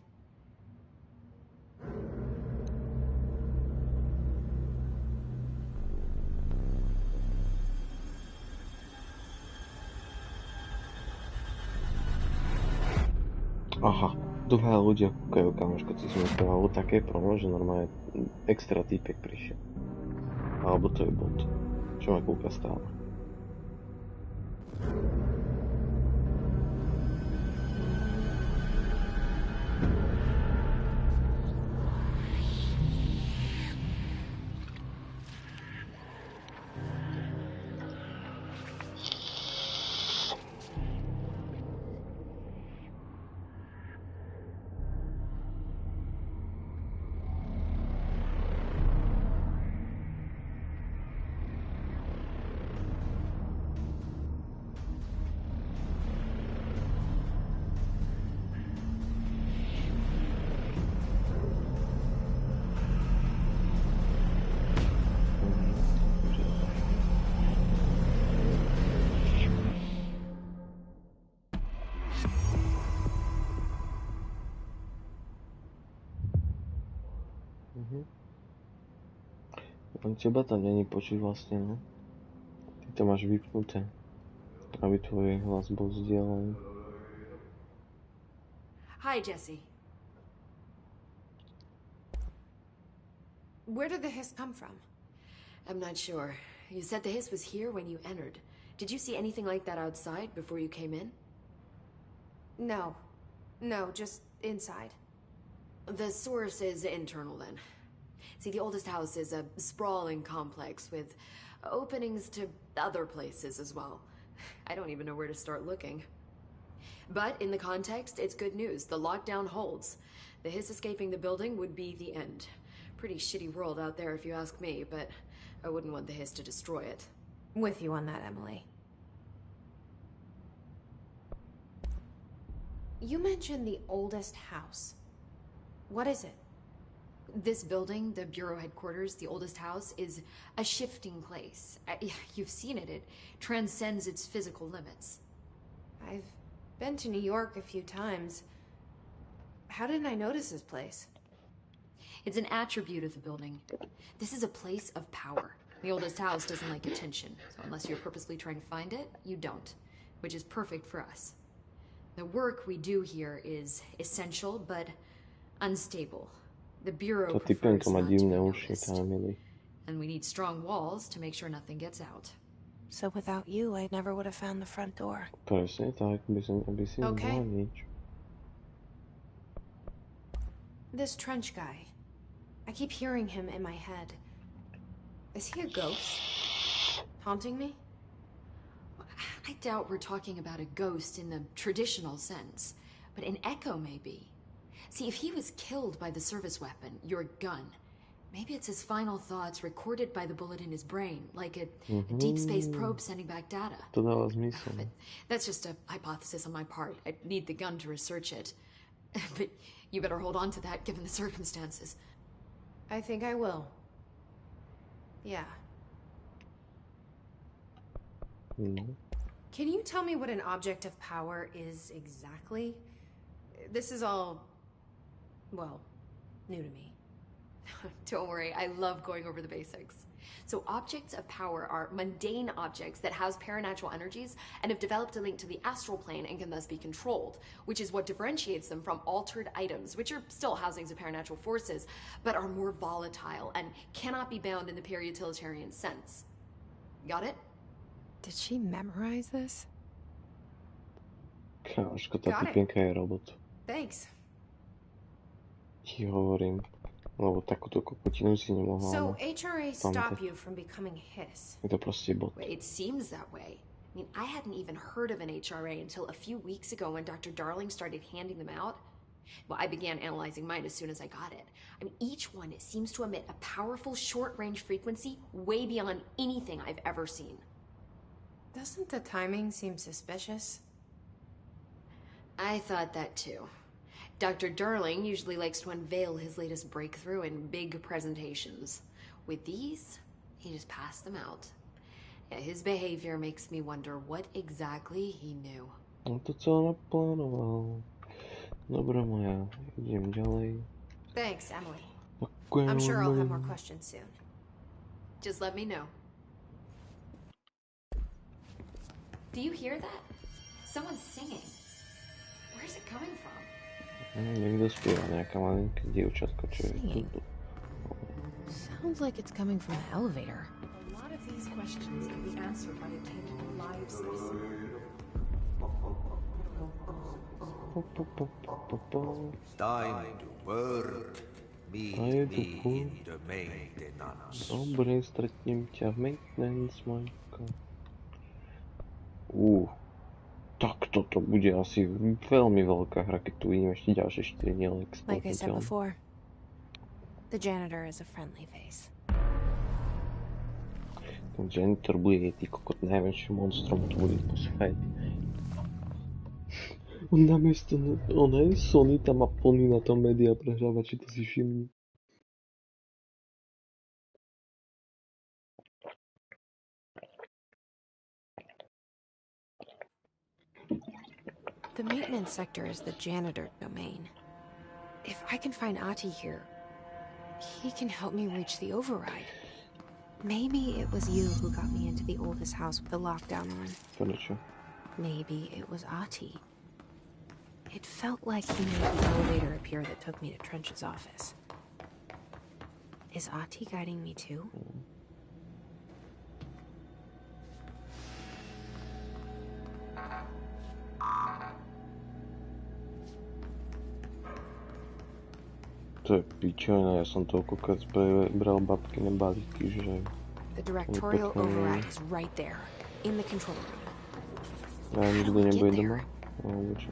Aha, dvaja ľudia kúkajú, kamoško, ty si mi spravil také promo, že normálne extra týpek prišiel. Alebo to je bot, čo ma kúka stále. Teba tam není počuť vlastne, no. Ty to máš vypnuté, aby tvoj hlas bol zdieľaný. Hi, Jesse. Where did the hiss come from? I'm not sure. You said the hiss was here when you entered. Did you see anything like that outside before you came in? No. No, just inside. The source is internal, then. See, the oldest house is a sprawling complex with openings to other places as well. I don't even know where to start looking. But in the context, it's good news. The lockdown holds. The hiss escaping the building would be the end. Pretty shitty world out there if you ask me, but I wouldn't want the hiss to destroy it. With you on that, Emily. You mentioned the oldest house. What is it? This building, the Bureau headquarters, the oldest house, is a shifting place. You've seen it. It transcends its physical limits. I've been to New York a few times. How didn't I notice this place? It's an attribute of the building. This is a place of power. The oldest house doesn't like attention, so unless you're purposely trying to find it, you don't, which is perfect for us. The work we do here is essential, but unstable. The Bureau prefers not to be noticed. And we need strong walls to make sure nothing gets out. So without you, I never would have found the front door. Presne tak, aby si nemala nič. This Trench guy. I keep hearing him in my head. Is he a ghost? Haunting me? I doubt we're talking about a ghost in the traditional sense, but an echo maybe. See, if he was killed by the service weapon, your gun, maybe it's his final thoughts recorded by the bullet in his brain, like a deep space probe sending back data. To dáva zmysel. But that's just a hypothesis on my part. I'd need the gun to research it. But you better hold on to that given the circumstances. I think I will. Yeah. Can you tell me what an object of power is exactly? This is all, well, new to me. Don't worry, I love going over the basics. So objects of power are mundane objects that house paranatural energies and have developed a link to the astral plane and can thus be controlled, which is what differentiates them from altered items, which are still housings of paranatural forces, but are more volatile and cannot be bound in the pure utilitarian sense. Got it? Did she memorize this? Kámoško, tá typienka je robot. Thanks. Ti hovorím. Lebo takúto kokotinu si nemohla. So HRA stop you from becoming Hiss? Je to proste bot. It seems that way. I mean, I hadn't even heard of an HRA until a few weeks ago when Dr. Darling started handing them out. Well, I began analyzing mine as soon as I got it. I mean, each one seems to emit a powerful short-range frequency way beyond anything I've ever seen. Doesn't the timing seem suspicious? I thought that too. Dr. Darling usually likes to unveil his latest breakthrough in big presentations. With these, he just passed them out. Yeah, his behavior makes me wonder what exactly he knew. No to co naplánoval. Dobre moja, idem ďalej. Thanks, Emily. Ďakujem. I'm sure I'll have more questions soon. Just let me know. Do you hear that? Someone's singing. Where's it coming from? Niekto spieva, nejaká malinká dievčatko, čo je tu. Sounds like it's coming from the elevator. A lot of these questions can be answered by attending a live session. Time to work. Meet me in the maintenance. Dobre, stretnem ťa v maintenance, Majka. Tak toto bude asi veľmi veľká hra, keď tu vidím ešte ďalšie 4 diely. Like I said before, the janitor is a friendly face. Ten janitor bude ty kokot najväčším monstrom, to bude posúchať. On namiesto, Sony tam má plný na tom média prehrávači, to si všimni. The maintenance sector is the janitor domain. If I can find Ahti here, he can help me reach the override. Maybe it was you who got me into the oldest house with the lockdown on. Prečo? Maybe it was Ahti. It felt like he made the elevator appear that took me to Trench's office. Is Ahti guiding me too? To je pičovina, ja som toľko krát bral babky na balíky, že... The directorial override is right there, in the control room. Ja nikdy nebude doma? Alebo čo?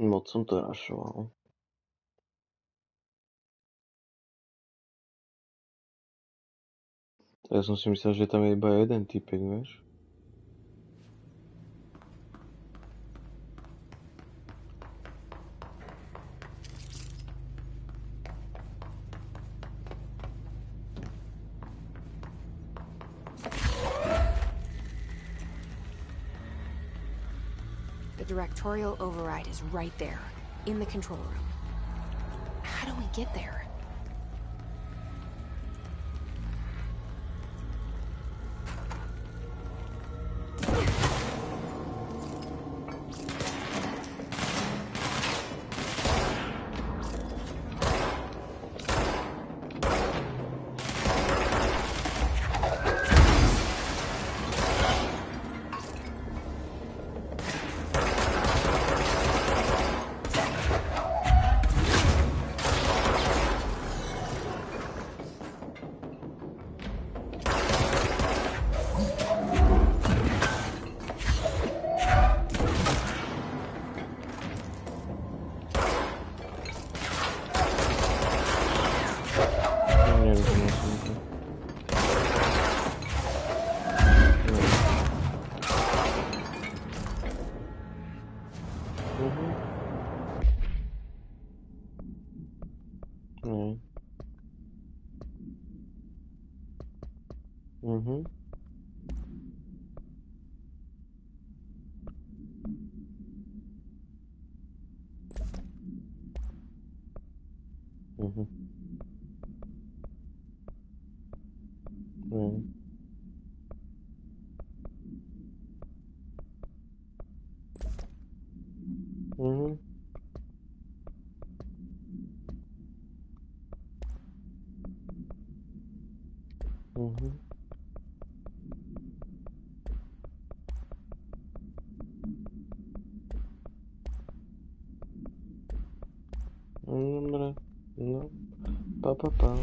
Moc som to rašoval. Ja som si myslel, že tam je iba jeden typek, vieš? The directorial override is right there, in the control room. How do we get there? Dobre, no, pa.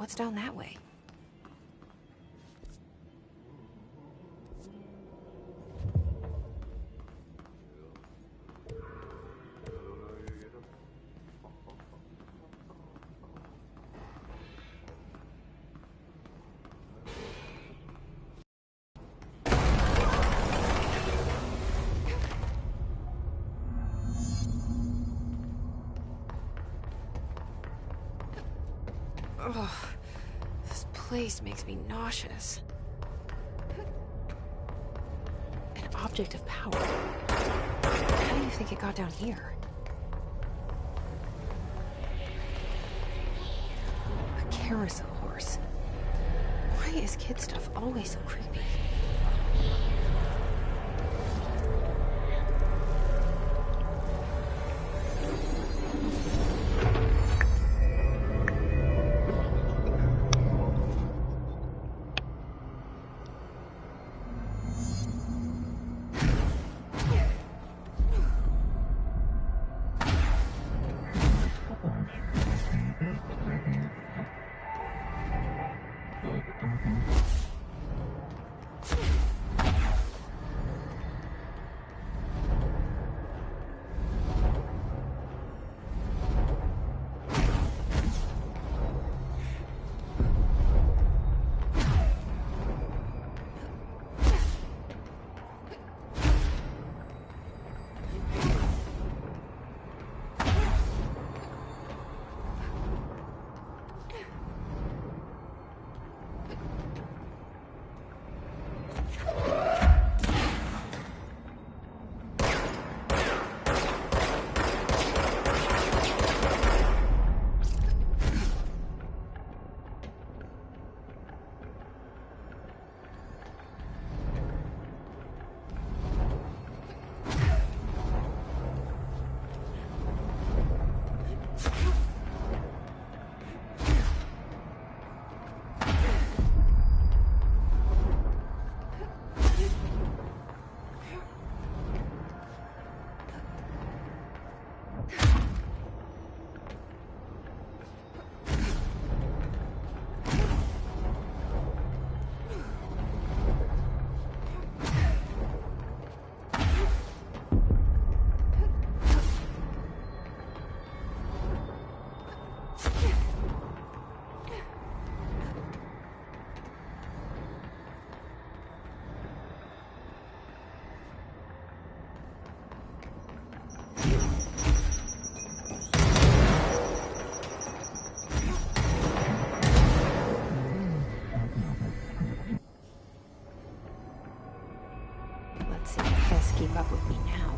What's down that way? Ugh, this place makes me nauseous. An object of power. How do you think it got down here? A carousel horse. Why is kid stuff always so creepy? Let's see if Hess keep up with me now.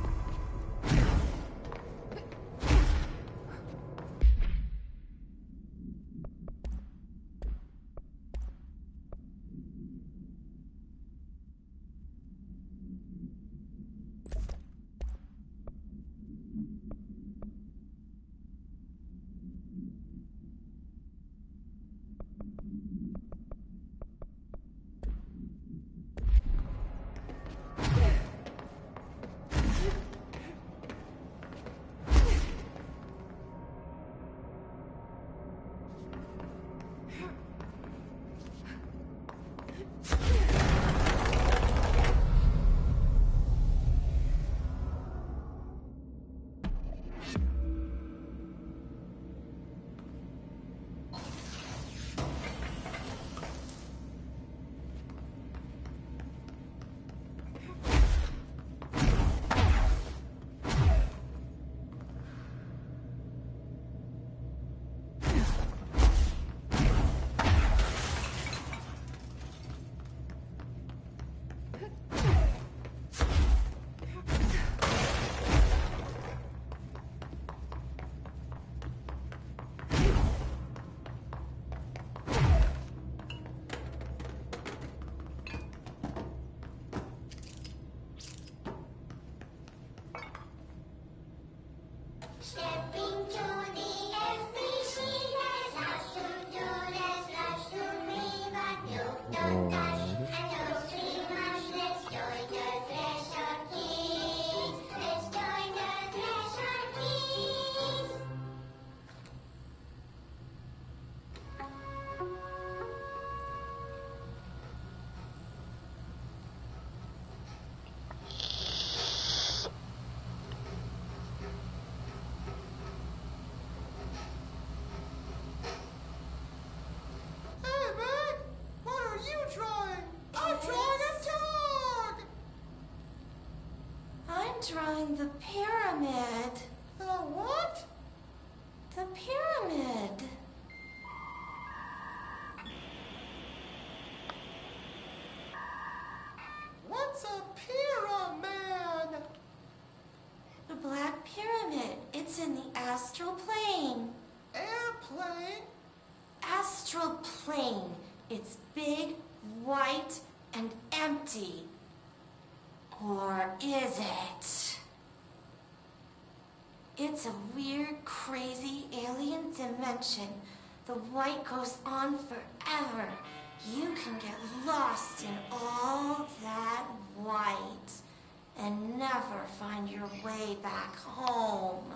drawing the pyramid. The what? The pyramid. What's a pyramid? The Black Pyramid. It's in the astral plane. Airplane? Astral plane. It's big, white, and empty. Or is it? It's a weird, crazy alien dimension. The white goes on forever. You can get lost in all that white and never find your way back home.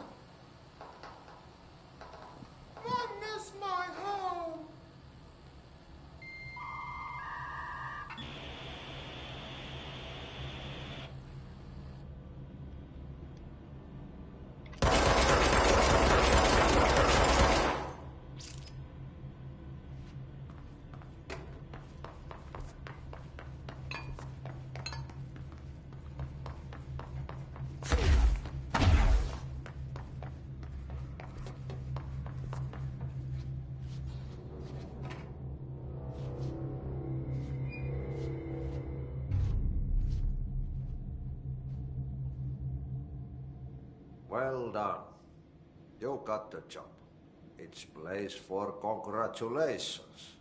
I miss my home. Well done. You got the job. It's place for congratulations.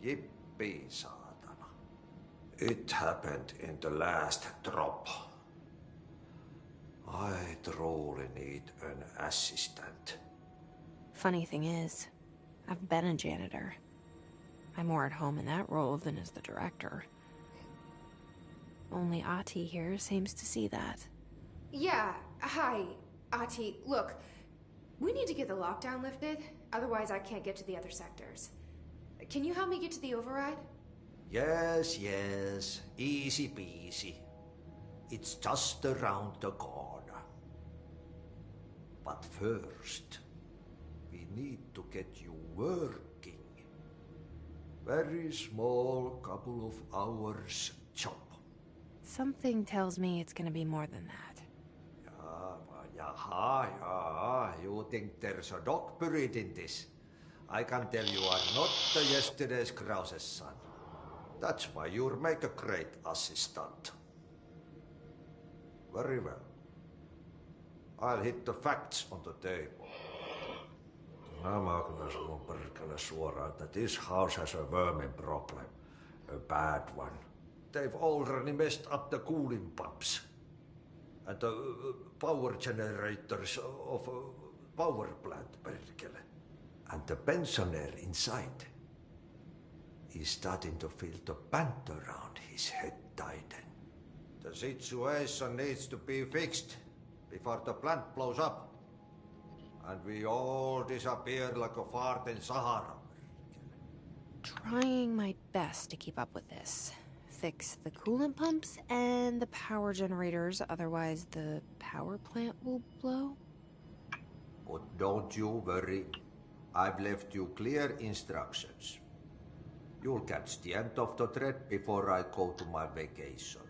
Yippee, saatana. It happened in the last drop. I truly need an assistant. Funny thing is, I've been a janitor. I'm more at home in that role than as the director. Only Ahti here seems to see that. Yeah, hi, Ahti. Look, we need to get the lockdown lifted, otherwise I can't get to the other sectors. Can you help me get to the override? Yes, easy peasy. It's just around the corner. But first, we need to get you working. Very small, couple of hours job. Something tells me it's gonna be more than that. Yeah, you think there's a dog buried in this? I can tell you are not the yesterday's Krause's son. That's why you'll make a great assistant. Very well. I'll hit the facts on the table. Mä kyllä sanon perkele suoraan, that this house has a vermin problem. A bad one. They've already messed up the cooling pumps. And the power generators of a power plant, perkele. And the pensioner inside is starting to feel the band around his head tighten. The situation needs to be fixed before the plant blows up. And we all disappear like a fart in Sahara. Trying my best to keep up with this. Fix the coolant pumps and the power generators, otherwise the power plant will blow. But don't you worry. I've left you clear instructions. You'll catch the end of the thread before I go to my vacation.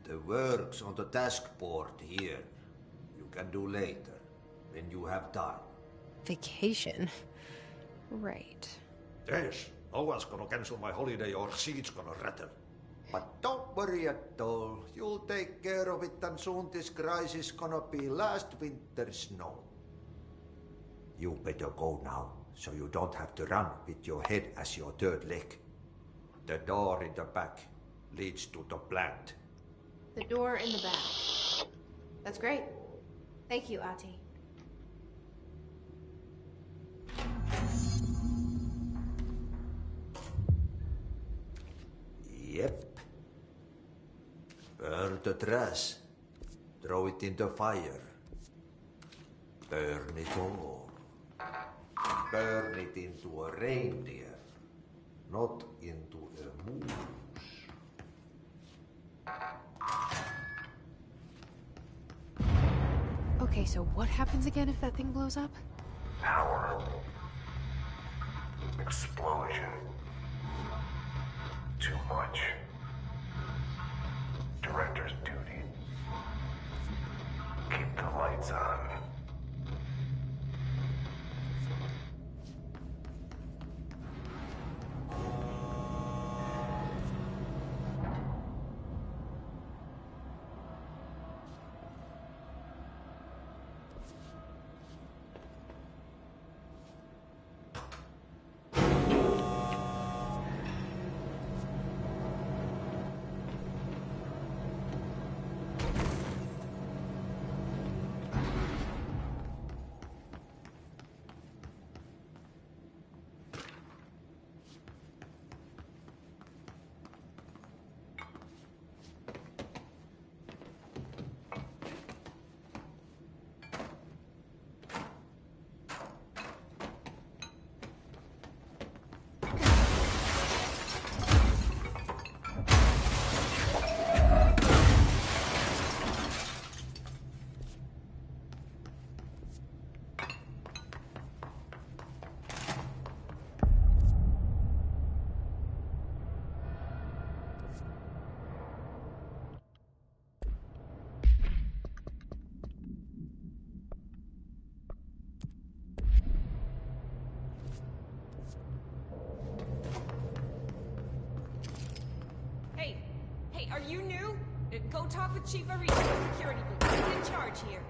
The work's on the task board here. You can do later, when you have time. Vacation? Right. Yes, no one's gonna cancel my holiday or seat's gonna rattle. But don't worry at all. You'll take care of it and soon this crisis gonna be last winter's snow. You better go now, so you don't have to run with your head as your third leg. The door in the back leads to the plant. The door in the back. That's great. Thank you, Ahti. Yep. Burn the trash. Throw it in the fire. Burn it all. Burn it into a reindeer, not into a moose. Okay, so what happens again if that thing blows up? Power. Explosion. Too much. Director's duty. Hey, are you new? Go talk with Chief Ariza, the security booth. He's in charge here.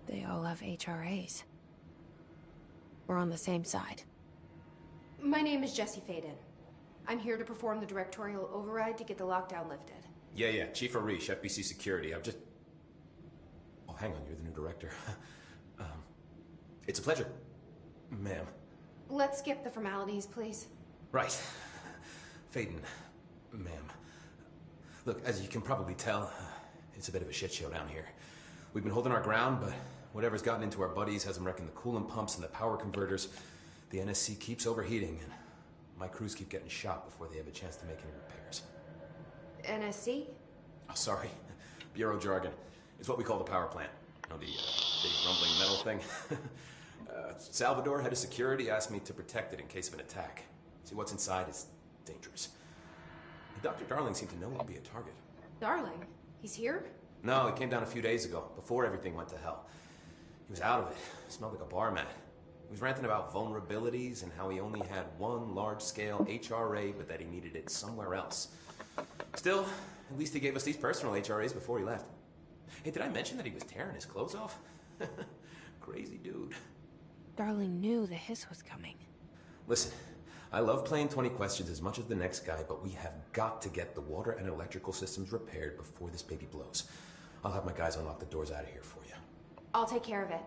They all have HRAs. We're on the same side. My name is Jesse Faden. I'm here to perform the directorial override to get the lockdown lifted. Yeah, Chief Arish, FBC Security. I've just... Oh, hang on, you're the new director. It's a pleasure, ma'am. Let's skip the formalities, please. Right. Faden, ma'am. Look, as you can probably tell, it's a bit of a shit show down here. We've been holding our ground, but whatever's gotten into our buddies has them wrecking the coolant pumps and the power converters. The NSC keeps overheating, and my crews keep getting shot before they have a chance to make any repairs. NSC? Oh, sorry. Bureau jargon. It's what we call the power plant. You know, the big rumbling metal thing. Salvador, head of security, asked me to protect it in case of an attack. See, what's inside is dangerous. Dr. Darling seemed to know it would be a target. Darling? He's here? No, he came down a few days ago, before everything went to hell. He was out of it. Smelled like a bar mat. He was ranting about vulnerabilities and how he only had one large-scale HRA, but that he needed it somewhere else. Still, at least he gave us these personal HRAs before he left. Hey, did I mention that he was tearing his clothes off? Crazy dude. Darling knew the hiss was coming. Listen, I love playing 20 questions as much as the next guy, but we have got to get the water and electrical systems repaired before this baby blows. I'll have my guys unlock the doors out of here for you. I'll take care of it.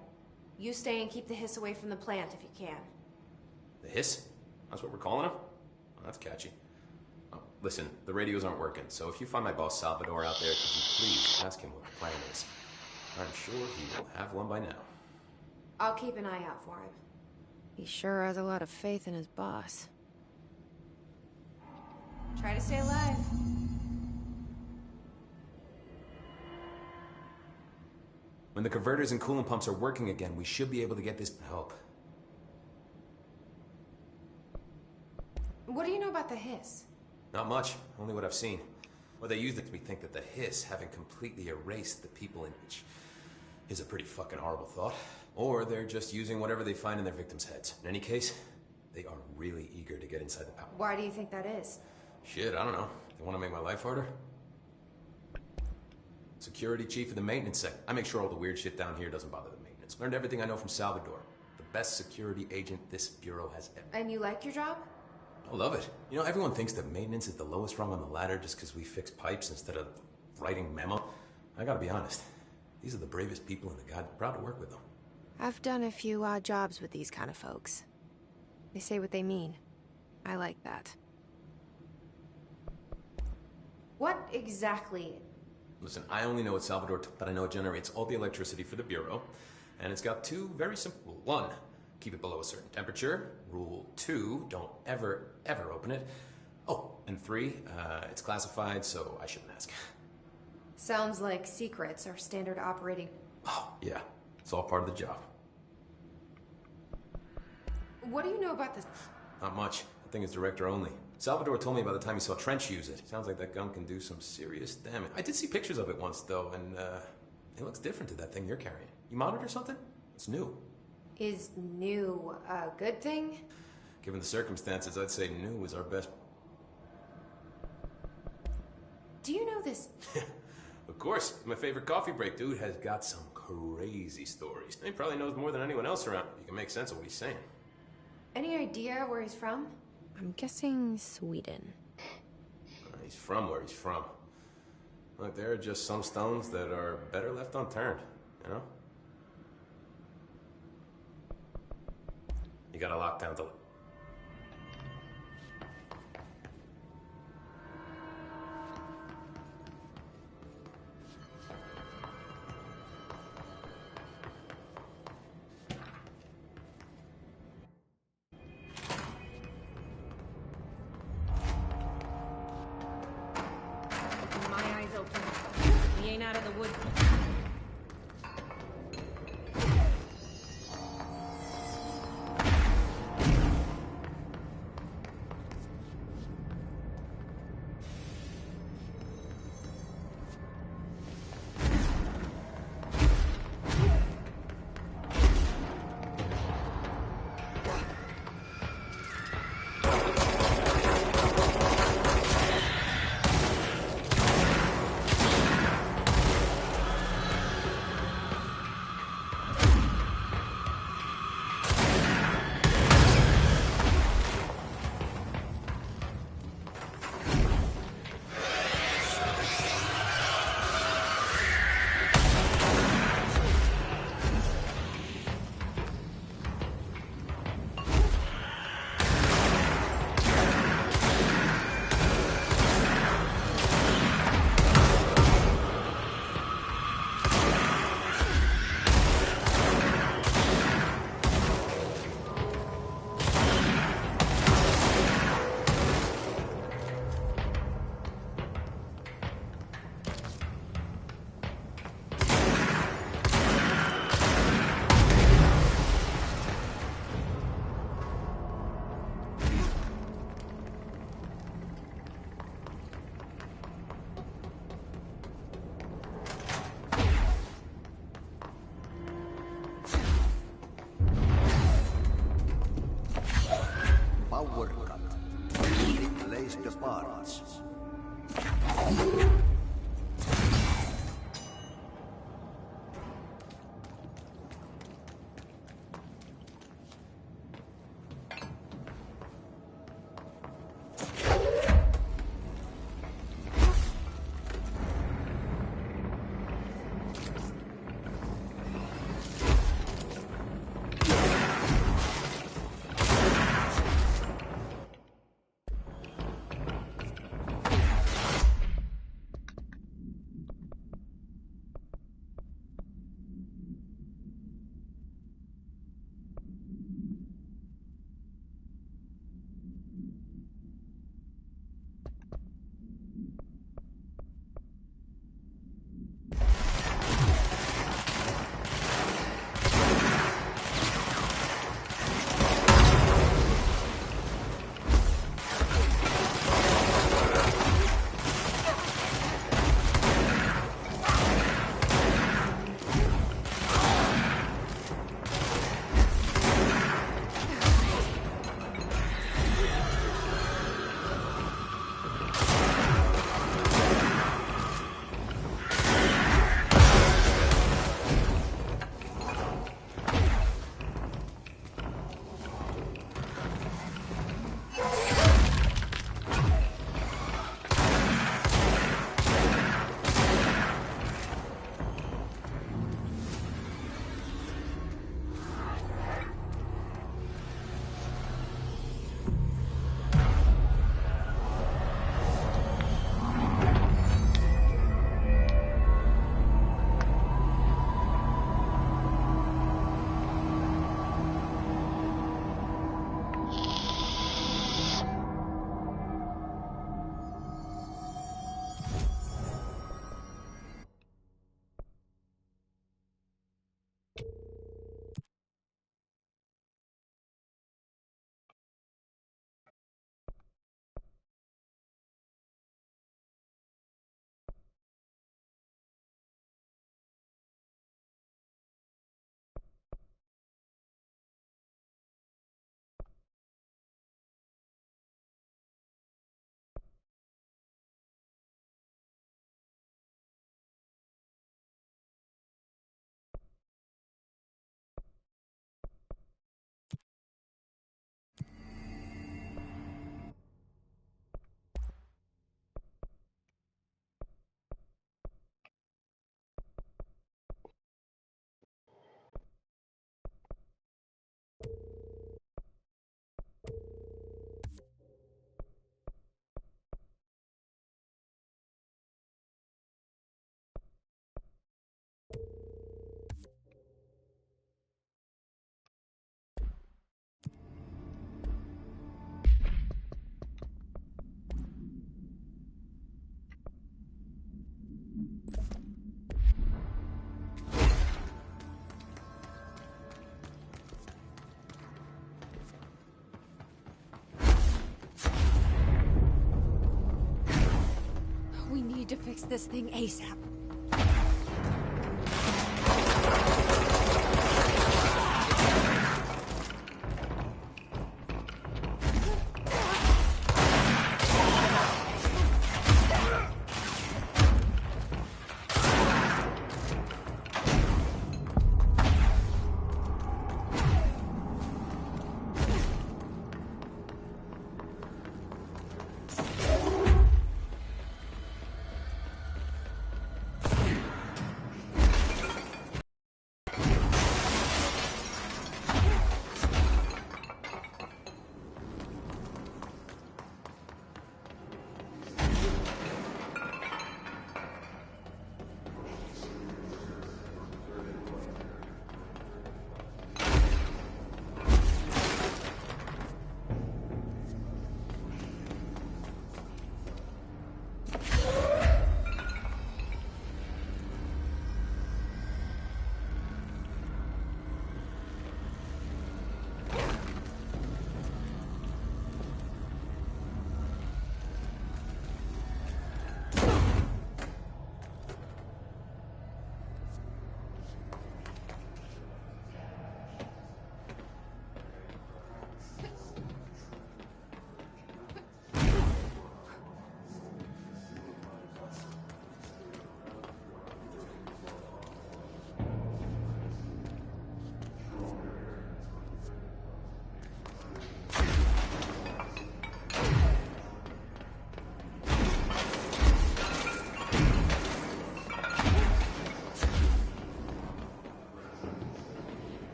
You stay and keep the hiss away from the plant if you can. The hiss? That's what we're calling him? Oh, that's catchy. Oh, listen, the radios aren't working, so if you find my boss Salvador out there, could you please ask him what the plan is? I'm sure he will have one by now. I'll keep an eye out for him. He sure has a lot of faith in his boss. Try to stay alive. When the converters and coolant pumps are working again, we should be able to get this help. What do you know about the hiss? Not much, only what I've seen. Well, they used it to me think that the hiss haven't completely erased the people in which is a pretty fucking horrible thought. Or they're just using whatever they find in their victims' heads. In any case, they are really eager to get inside the power. Why do you think that is? Shit, I don't know. They want to make my life harder? Security chief of the maintenance sec. I make sure all the weird shit down here doesn't bother the maintenance. Learned everything I know from Salvador. The best security agent this bureau has ever. And you like your job? I love it. You know, everyone thinks that maintenance is the lowest rung on the ladder just because we fix pipes instead of writing memo. I gotta be honest. These are the bravest people in the god. Proud to work with them. I've done a few odd jobs with these kind of folks. They say what they mean. I like that. What exactly? Listen, I only know it's Salvador, but I know it generates all the electricity for the Bureau. And it's got two very simple... One, keep it below a certain temperature. Rule 2, don't ever open it. Oh, and 3, it's classified, so I shouldn't ask. Sounds like secrets are standard operating. Oh, yeah. It's all part of the job. What do you know about this? Not much. The thing is director only. Salvador told me by the time he saw Trench use it. Sounds like that gun can do some serious damage. I did see pictures of it once, though, and It looks different to that thing you're carrying. You monitor something? It's new. Is new a good thing? Given the circumstances, I'd say new is our best. Do you know this? Of course, my favorite coffee break dude has got some crazy stories. He probably knows more than anyone else around. You can make sense of what he's saying. Any idea where he's from? I'm guessing Sweden. He's from where he's from. Look, there are just some stones that are better left unturned, you know? You gotta lock down the... need to fix this thing ASAP.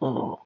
Oh.